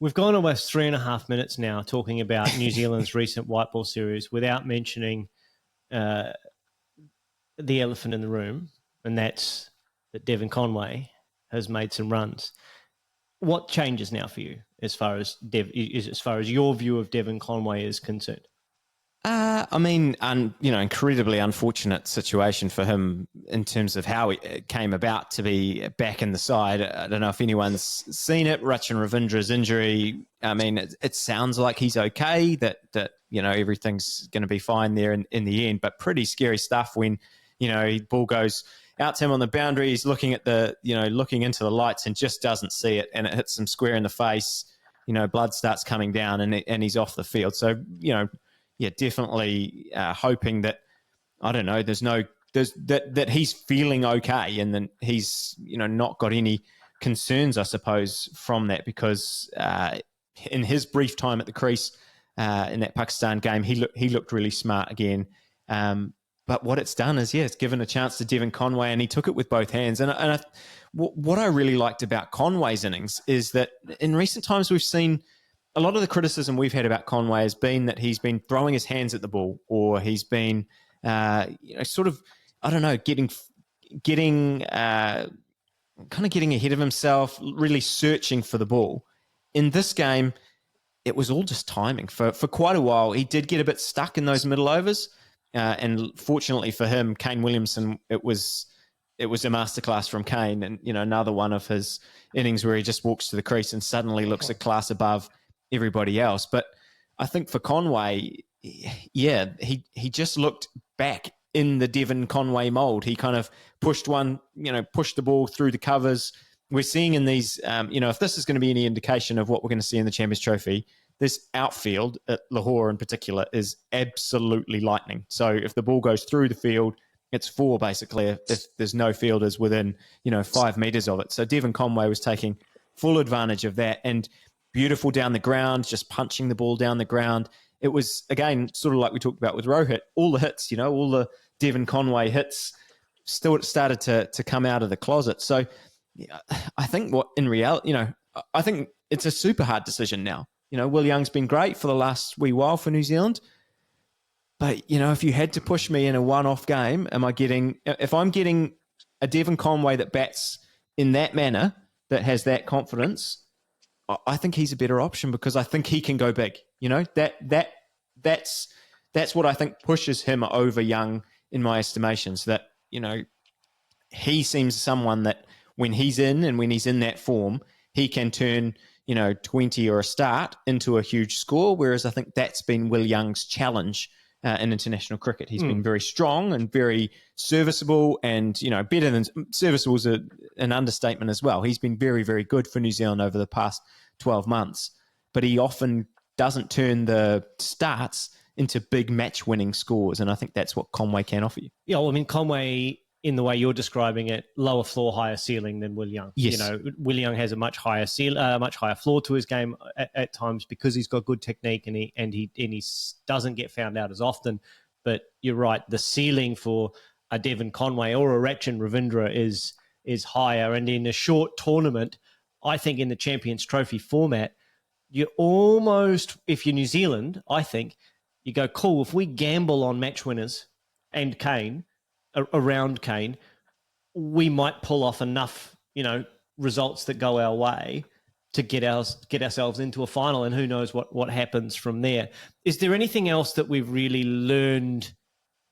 We've gone almost 3.5 minutes now talking about New Zealand's recent white ball series without mentioning the elephant in the room, and that's that Devon Conway has made some runs. What changes now for you as far as your view of Devon Conway is concerned? Incredibly unfortunate situation for him in terms of how it came about to be back in the side. I don't know if anyone's seen it. Ravindra's injury. It sounds like he's okay, that everything's going to be fine there in the end, but pretty scary stuff when, ball goes out to him on the boundary. He's looking at looking into the lights and just doesn't see it, and it hits him square in the face. Blood starts coming down, and he's off the field. So, definitely hoping that, I don't know, that he's feeling okay, and then he's not got any concerns, I suppose, from that, because in his brief time at the crease in that Pakistan game, he looked really smart again. But what it's done is, it's given a chance to Devon Conway, and he took it with both hands. What I really liked about Conway's innings is that in recent times we've seen a lot of the criticism we've had about Conway has been that he's been throwing his hands at the ball, or he's been, sort of, I don't know, getting ahead of himself, really searching for the ball. in this game, it was all just timing. For quite a while, he did get a bit stuck in those middle overs. And fortunately for him, Kane Williamson, it was a masterclass from Kane. And, another one of his innings where he just walks to the crease and suddenly looks a class above everybody else. But I think for Conway, he just looked back in the Devon Conway mold. He kind of pushed the ball through the covers. We're seeing in these, if this is going to be any indication of what we're going to see in the Champions Trophy, this outfield at Lahore in particular is absolutely lightning. So if the ball goes through the field, it's 4 basically if there's no fielders within, 5 meters of it. So Devon Conway was taking full advantage of that and beautiful down the ground, just punching the ball down the ground. It was, again, sort of like we talked about with Rohit, all the hits, all the Devon Conway hits still started to come out of the closet. So I think in reality, I think it's a super hard decision now. Will Young's been great for the last wee while for New Zealand. But, if you had to push me in a one-off game, if I'm getting a Devon Conway that bats in that manner, that has that confidence, I think he's a better option because I think he can go big. That's what I think pushes him over Young in my estimations. That, he seems someone that when he's in and when he's in that form, he can turn 20 or a start into a huge score, whereas I think that's been Will Young's challenge in international cricket. He's been very strong and very serviceable and, better than serviceable is an understatement as well. He's been very, very good for New Zealand over the past 12 months, but he often doesn't turn the starts into big match-winning scores, and I think that's what Conway can offer you. Yeah, well, I mean, Conway, in the way you're describing it, lower floor, higher ceiling than Will Young. Yes. Will Young has a much higher floor to his game at times because he's got good technique and he doesn't get found out as often. But you're right, the ceiling for a Devon Conway or a Ravindra is higher. And in a short tournament, I think in the Champions Trophy format, you almost, if you're New Zealand, I think you go, cool, if we gamble on match winners and Kane, around Kane, we might pull off enough, results that go our way to get ourselves into a final, and who knows what happens from there. Is there anything else that we've really learned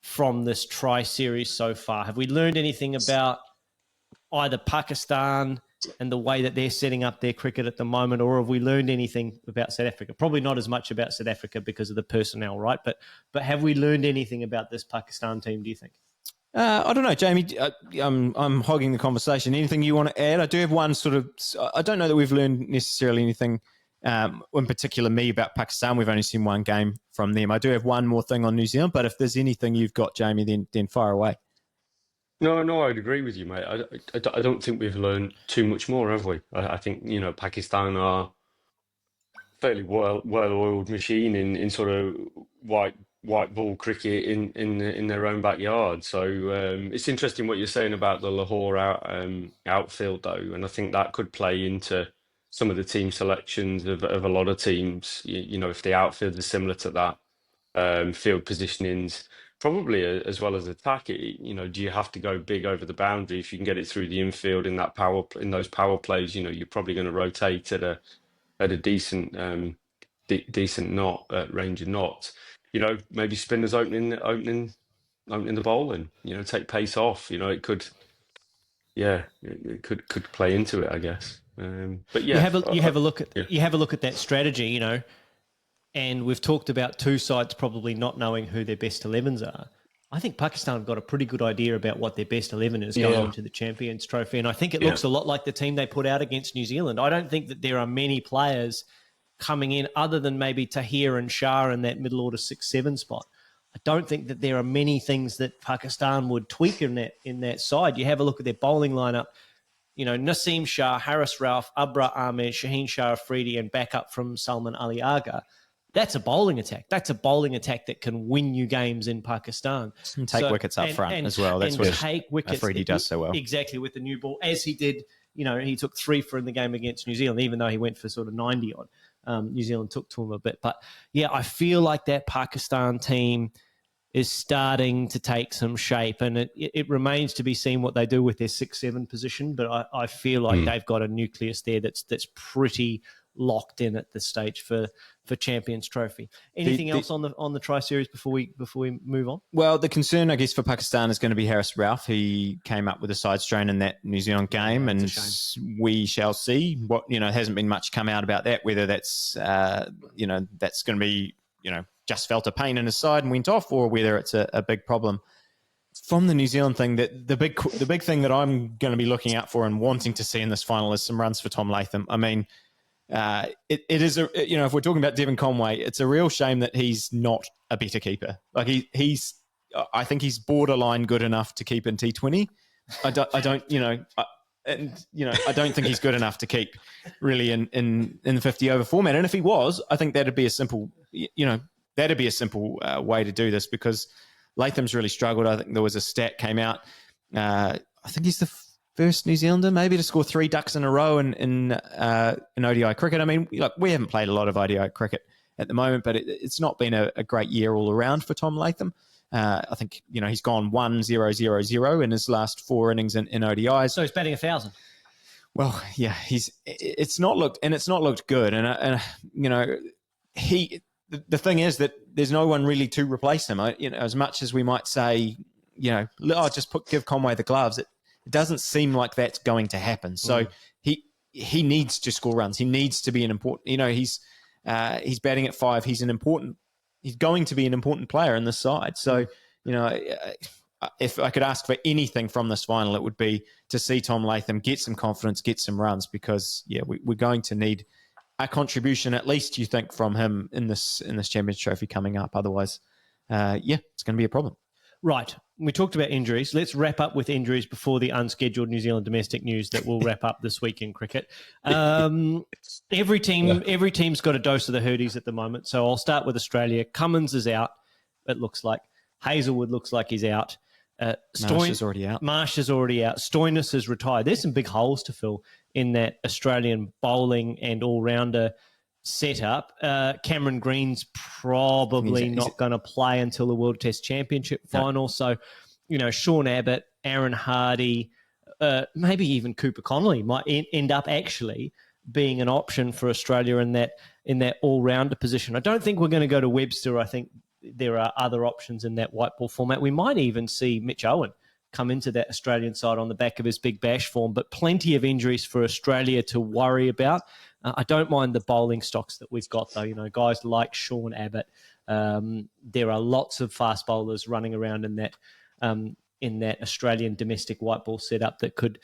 from this tri-series so far? Have we learned anything about either Pakistan and the way that they're setting up their cricket at the moment, or have we learned anything about South Africa? Probably not as much about South Africa because of the personnel, right? But have we learned anything about this Pakistan team, do you think? I don't know, Jamie. I'm hogging the conversation. Anything you want to add? I do have one sort of. I don't know that we've learned necessarily anything, in particular me about Pakistan. We've only seen one game from them. I do have one more thing on New Zealand, but if there's anything you've got, Jamie, then fire away. No, I'd agree with you, mate. I don't think we've learned too much more, have we? I think Pakistan are fairly well-oiled machine in sort of white ball cricket in their own backyard. So it's interesting what you're saying about the Lahore outfield, though, and I think that could play into some of the team selections of a lot of teams. If the outfield is similar to that, field positionings, probably as well as attack. Do you have to go big over the boundary if you can get it through the infield in those power plays? You're probably going to rotate at a decent range of knots. Maybe spinners opening the bowling. Take pace off. It could play into it, I guess. But yeah, you have a look at that strategy. And we've talked about two sides probably not knowing who their best 11s are. I think Pakistan have got a pretty good idea about what their best 11 is going into the Champions Trophy. And I think it looks a lot like the team they put out against New Zealand. I don't think that there are many players coming in other than maybe Tahir and Shah in that middle order 6-7 spot. I don't think that there are many things that Pakistan would tweak in that side. You have a look at their bowling lineup. Naseem Shah, Haris Rauf, Abra Ahmed, Shaheen Shah Afridi, and backup from Salman Ali Agha. That's a bowling attack. That's a bowling attack that can win you games in Pakistan. And take wickets up front as well. That's what Afridi does so well. Exactly, with the new ball, as he did. He took 3 for in the game against New Zealand, even though he went for sort of 90 odd. New Zealand took to him a bit. But yeah, I feel like that Pakistan team is starting to take some shape, and it remains to be seen what they do with their 6-7 position. But I feel like they've got a nucleus there that's pretty locked in at this stage for Champions Trophy. Anything else on the Tri Series before we move on? Well, the concern, I guess, for Pakistan is going to be Harris Ralph. He came up with a side strain in that New Zealand game, and we shall see. What hasn't been much come out about that. Whether that's that's going to be just felt a pain in his side and went off, or whether it's a big problem. From the New Zealand thing, that the big thing that I'm going to be looking out for and wanting to see in this final is some runs for Tom Latham. I mean, it is if we're talking about Devon Conway, it's a real shame that he's not a better keeper. Like I think he's borderline good enough to keep in T20. I don't think he's good enough to keep really in the 50 over format. And if he was, I think that'd be a simple way to do this, because Latham's really struggled. I think there was a stat came out. I think he's the first New Zealander maybe to score 3 ducks in a row in ODI cricket. I mean, we haven't played a lot of ODI cricket at the moment, but it's not been a great year all around for Tom Latham. I think he's gone 1-0-0-0 in his last 4 innings in ODIs. So he's batting 1,000. Well, yeah, it's not looked good, and the thing is that there's no one really to replace him. As much as we might say, give Conway the gloves, it doesn't seem like that's going to happen. So he needs to score runs. He needs to be an important. He's batting at 5. He's going to be an important player in this side. So if I could ask for anything from this final, it would be to see Tom Latham get some confidence, get some runs, because we're going to need a contribution, at least, you think, from him in this Champions Trophy coming up. Otherwise, it's going to be a problem. Right. We talked about injuries. Let's wrap up with injuries before the unscheduled New Zealand domestic news that will wrap up this week in cricket. Every team's got a dose of the hurdies at the moment. So I'll start with Australia. Cummins is out, it looks like. Hazelwood looks like he's out. Marsh is already out. Stoinis is retired. There's some big holes to fill in that Australian bowling and all-rounder setup. Cameron Green's probably not going to play until the World Test Championship final. So, Sean Abbott, Aaron Hardy, maybe even Cooper Connolly might end up actually being an option for Australia in that all-rounder position. I don't think we're going to go to Webster. I think there are other options in that white ball format. We might even see Mitch Owen come into that Australian side on the back of his Big Bash form, but plenty of injuries for Australia to worry about. I don't mind the bowling stocks that we've got, though. Guys like Sean Abbott. There are lots of fast bowlers running around in that Australian domestic white ball setup that could,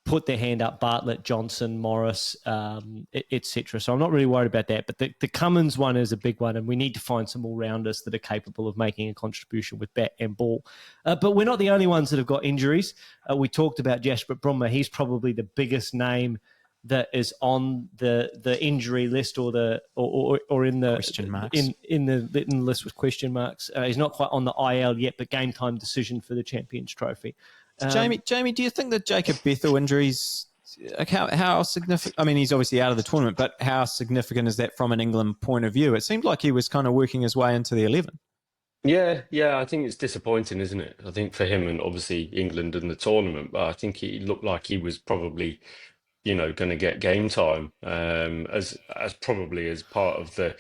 put their hand up. Bartlett, Johnson, Morris, etc. So I'm not really worried about that. But the Cummins one is a big one, and we need to find some all-rounders that are capable of making a contribution with bat and ball. But we're not the only ones that have got injuries. We talked about Jasprit Brummer. He's probably the biggest name that is on the injury list or in the question marks in the list with question marks. He's not quite on the IL yet, but game time decision for the Champions Trophy. Jamie, do you think that Jacob Bethel injuries, how significant? I mean, he's obviously out of the tournament, but how significant is that from an England point of view? It seemed like he was kind of working his way into the 11. Yeah, I think it's disappointing, isn't it? I think for him and obviously England in the tournament, but I think he looked like he was probably, going to get game time as probably as part of the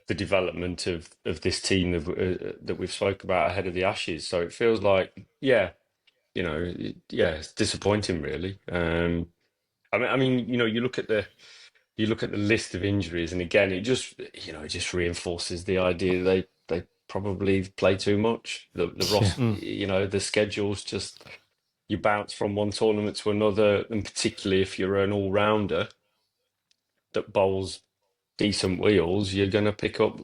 development of this team that we've spoke about ahead of the Ashes. So it feels like, it's disappointing, really. I mean, you look at the list of injuries, and again, it just reinforces the idea they probably play too much. The the schedules just, you bounce from one tournament to another, and particularly if you're an all-rounder that bowls decent wheels, you're going to pick up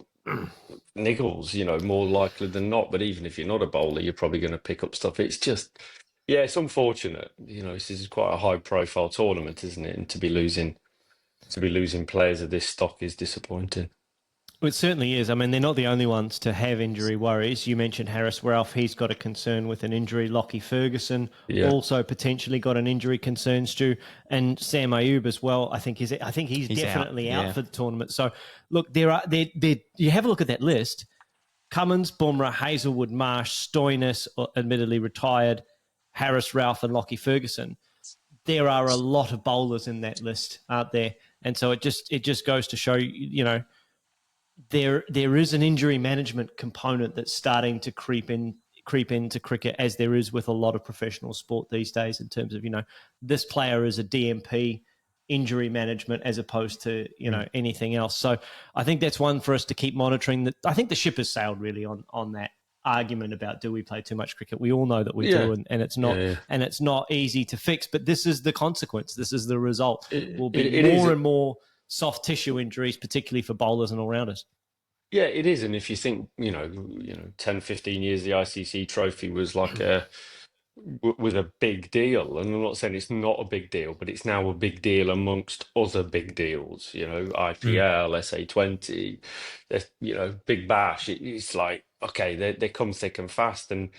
niggles, more likely than not. But even if you're not a bowler, you're probably going to pick up stuff. It's just, it's unfortunate. This is quite a high-profile tournament, isn't it? And to be losing players of this stock is disappointing. Well, it certainly is. I mean, they're not the only ones to have injury worries. You mentioned Harris Ralph. He's got a concern with an injury. Lockie Ferguson also potentially got an injury concern, Stu. And Sam Ayub as well. I think he's definitely out for the tournament. So, look, you have a look at that list. Cummins, Bumrah, Hazelwood, Marsh, Stoinis, admittedly retired, Harris Ralph and Lockie Ferguson. There are a lot of bowlers in that list, aren't there? And so it just goes to show, there is an injury management component that's starting to creep into cricket, as there is with a lot of professional sport these days, in terms of, this player is a DMP, injury management, as opposed to, anything else. So I think that's one for us to keep monitoring. I think the ship has sailed really on that argument about, do we play too much cricket? We all know that we do, and it's not and it's not easy to fix, but this is the consequence. This is the result. Will be more and more soft tissue injuries, particularly for bowlers and all-rounders. Yeah, it is. And if you think, 10, 15 years, the ICC trophy was like with a big deal. And I'm not saying it's not a big deal, but it's now a big deal amongst other big deals, IPL, SA20, Big Bash. It's like, okay, they come thick and fast. And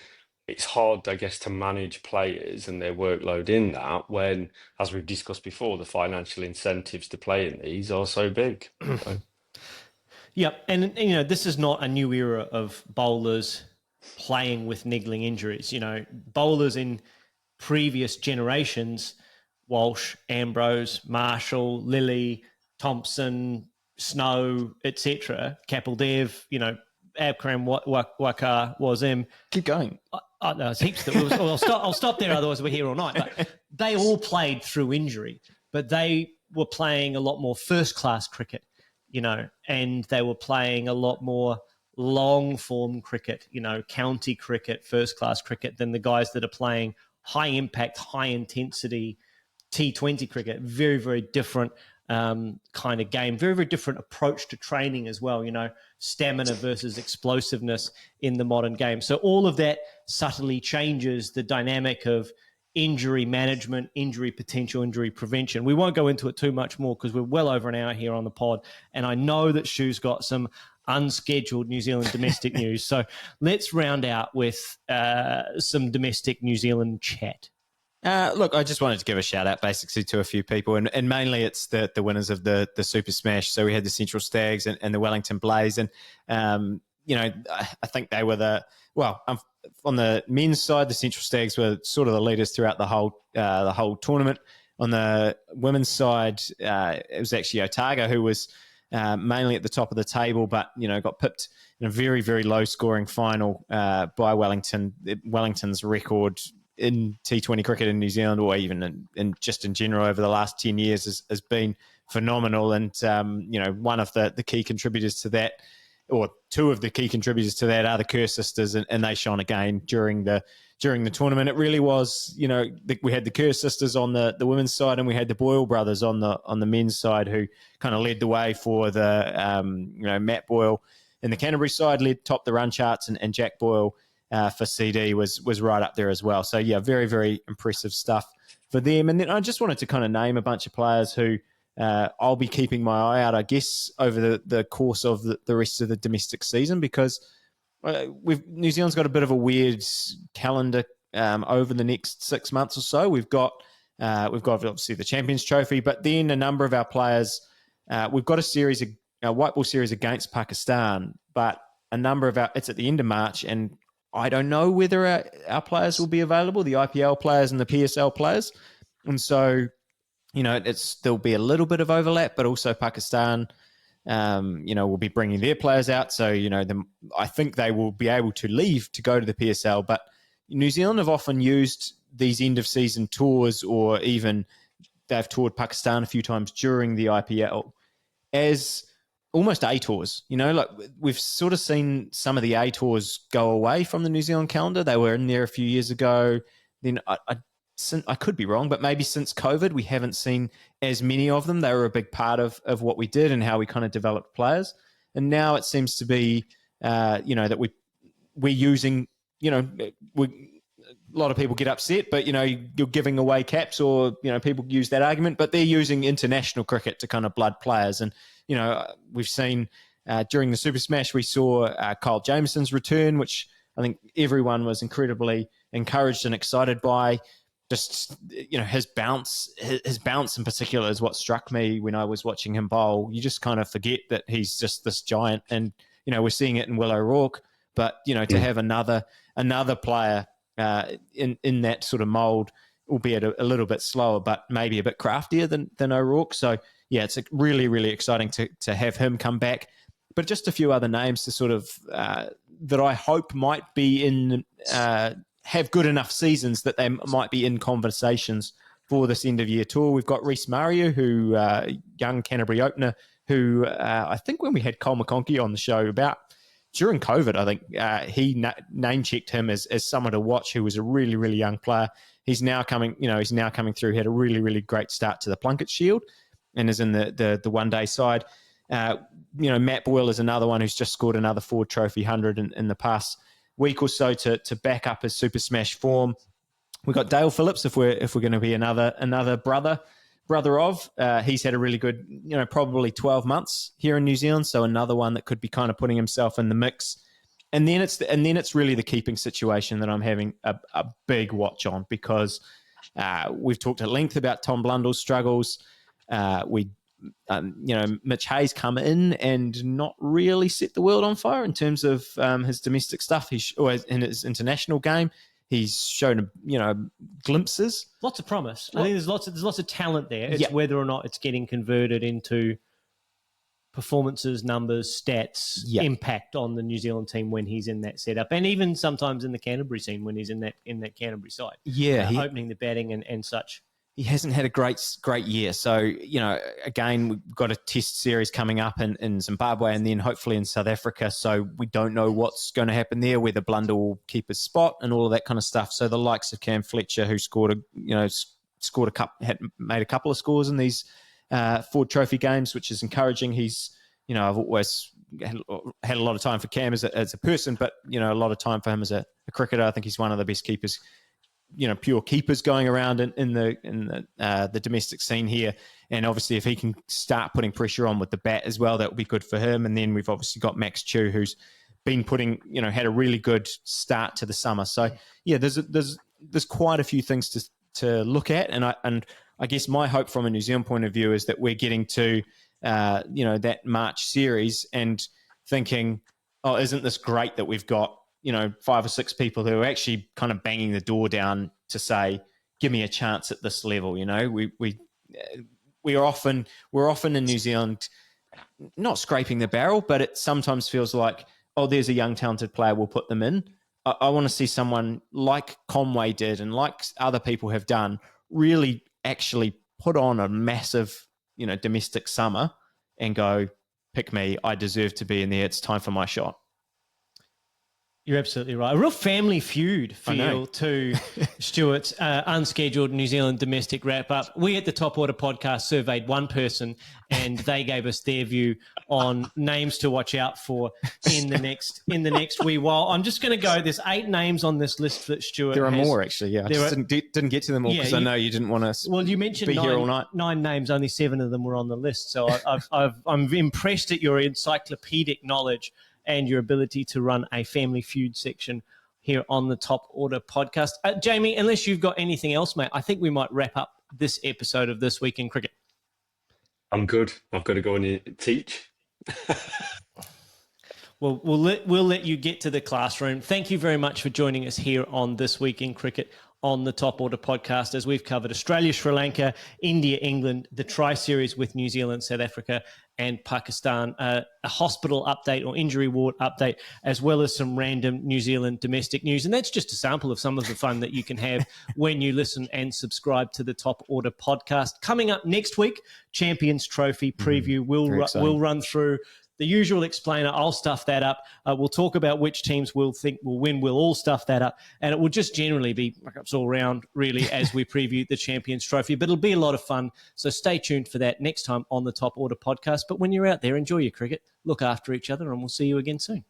it's hard, I guess, to manage players and their workload in that when, as we've discussed before, the financial incentives to play in these are so big. Yep, and this is not a new era of bowlers playing with niggling injuries. Bowlers in previous generations, Walsh, Ambrose, Marshall, Lilly, Thompson, Snow, etc., Kapil Dev, Abkram, Wakar, Wasim. Keep going. No, there's heaps. I'll stop there, otherwise we're here all night. But they all played through injury, but they were playing a lot more first-class cricket. And they were playing a lot more long-form cricket, county cricket, first-class cricket, than the guys that are playing high-impact, high-intensity T20 cricket. Very, very different kind of game. Very, very different approach to training as well, stamina versus explosiveness in the modern game. So all of that subtly changes the dynamic of injury management, injury potential, injury prevention. We won't go into it too much more because we're well over an hour here on the pod. And I know that Stu's got some unscheduled New Zealand domestic news. So let's round out with some domestic New Zealand chat. Look, I just wanted to give a shout out basically to a few people, and mainly it's the winners of the Super Smash. So we had the Central Stags and the Wellington Blaze. And, I think they were on the men's side, the Central Stags were sort of the leaders throughout the whole tournament. On the women's side, it was actually Otago who was mainly at the top of the table, but got pipped in a very, very low scoring final by Wellington. Wellington's record in T20 cricket in New Zealand, or even in just in general over the last 10 years, has been phenomenal. And one of the key contributors to that, or two of the key contributors to that, are the Kerr sisters, and they shone again during the tournament. It really was, we had the Kerr sisters on the women's side, and we had the Boyle brothers on the men's side, who kind of led the way for the Matt Boyle in the Canterbury side, topped the run charts, and Jack Boyle for CD was right up there as well. So yeah, very, very impressive stuff for them. And then I just wanted to kind of name a bunch of players who I'll be keeping my eye out, I guess, over the course of the rest of the domestic season, because New Zealand's got a bit of a weird calendar over the next 6 months or so. We've got obviously the Champions Trophy, but then a number of our players, we've got a white ball series against Pakistan, but a number of it's at the end of March, and I don't know whether our players will be available, the IPL players and the PSL players. And so, there'll be a little bit of overlap, but also Pakistan, will be bringing their players out. So, I think they will be able to leave to go to the PSL. But New Zealand have often used these end-of-season tours, or even they've toured Pakistan a few times during the IPL, as almost A tours. Like we've sort of seen some of the A tours go away from the New Zealand calendar. They were in there a few years ago. Then I could be wrong, but maybe since COVID, we haven't seen as many of them. They were a big part of what we did and how we kind of developed players. And now it seems to be, that we're using, a lot of people get upset, but, you're giving away caps, or, people use that argument, but they're using international cricket to kind of blood players. And, we've seen during the Super Smash, we saw Kyle Jamieson's return, which I think everyone was incredibly encouraged and excited by. Just, his bounce in particular is what struck me when I was watching him bowl. You just kind of forget that he's just this giant, and, we're seeing it in Will O'Rourke, but, to have another player in that sort of mould, albeit a little bit slower, but maybe a bit craftier than O'Rourke. So, yeah, it's really, really exciting to have him come back. But just a few other names to sort of that I hope might be in have good enough seasons that they might be in conversations for this end of year tour. We've got Reece Mario, who young Canterbury opener, who I think when we had Cole McConkey on the show about during COVID, I think he name checked him as someone to watch, who was a really, really young player. He's now coming through. He had a really, really great start to the Plunket Shield, and is in the one day side. Matt Boyle is another one who's just scored another Ford Trophy 100 in the past week or so to back up his Super Smash form. We've got Dale Phillips, if we're going to be another brother of. He's had a really good, probably 12 months here in New Zealand, so another one that could be kind of putting himself in the mix. And then it's really the keeping situation that I'm having a big watch on, because we've talked at length about Tom Blundell's struggles. Mitch Hayes come in and not really set the world on fire in terms of his domestic stuff. In his international game, he's shown glimpses. Lots of promise. I think there's lots of talent there. It's whether or not it's getting converted into performances, numbers, stats, impact on the New Zealand team when he's in that setup, and even sometimes in the Canterbury scene when he's in that Canterbury side. Opening the batting and such. He hasn't had a great year. So, again, we've got a test series coming up in Zimbabwe and then hopefully in South Africa. So we don't know what's going to happen there, whether Blundell will keep his spot and all of that kind of stuff. So the likes of Cam Fletcher, who made a couple of scores in these Ford Trophy games, which is encouraging. He's, I've always had a lot of time for Cam as a person, but, a lot of time for him as a cricketer. I think he's one of the best keepers, pure keepers going around in the domestic scene here. And obviously, if he can start putting pressure on with the bat as well, that would be good for him. And then we've obviously got Max Chu, who's been had a really good start to the summer. So yeah, there's quite a few things to look at. And I guess my hope from a New Zealand point of view is that we're getting to that March series and thinking, oh, isn't this great that we've got 5 or 6 people who are actually kind of banging the door down to say, give me a chance at this level. We're often in New Zealand not scraping the barrel, but it sometimes feels like, oh, there's a young talented player, we'll put them in. I want to see someone like Conway did and like other people have done really actually put on a massive domestic summer and go, pick me, I deserve to be in there, it's time for my shot. You're absolutely right. A real family feud feel to Stuart's unscheduled New Zealand domestic wrap-up. We at the Top Order podcast surveyed one person and they gave us their view on names to watch out for in the next wee while. I'm just going to go. There's 8 names on this list that Stuart There are has. More, actually, yeah. I just didn't get to them all because I know you didn't want to Well, you mentioned here all night. 9 names, only 7 of them were on the list. So I'm impressed at your encyclopedic knowledge and your ability to run a family feud section here on the Top Order podcast. Jamie, unless you've got anything else, mate, I think we might wrap up this episode of This Week in Cricket. I'm good. I've got to go and teach. Well, we'll let you get to the classroom. Thank you very much for joining us here on This Week in Cricket on the Top Order podcast, as we've covered Australia, Sri Lanka, India, England, the Tri-Series with New Zealand, South Africa and Pakistan, a hospital update or injury ward update, as well as some random New Zealand domestic news. And that's just a sample of some of the fun that you can have when you listen and subscribe to the Top Order podcast. Coming up next week, Champions Trophy preview. We'll run through the usual explainer. I'll stuff that up. We'll talk about which teams we'll think will win. We'll all stuff that up. And it will just generally be markups all round, really, as we preview the Champions Trophy. But it'll be a lot of fun. So stay tuned for that next time on the Top Order podcast. But when you're out there, enjoy your cricket, look after each other, and we'll see you again soon.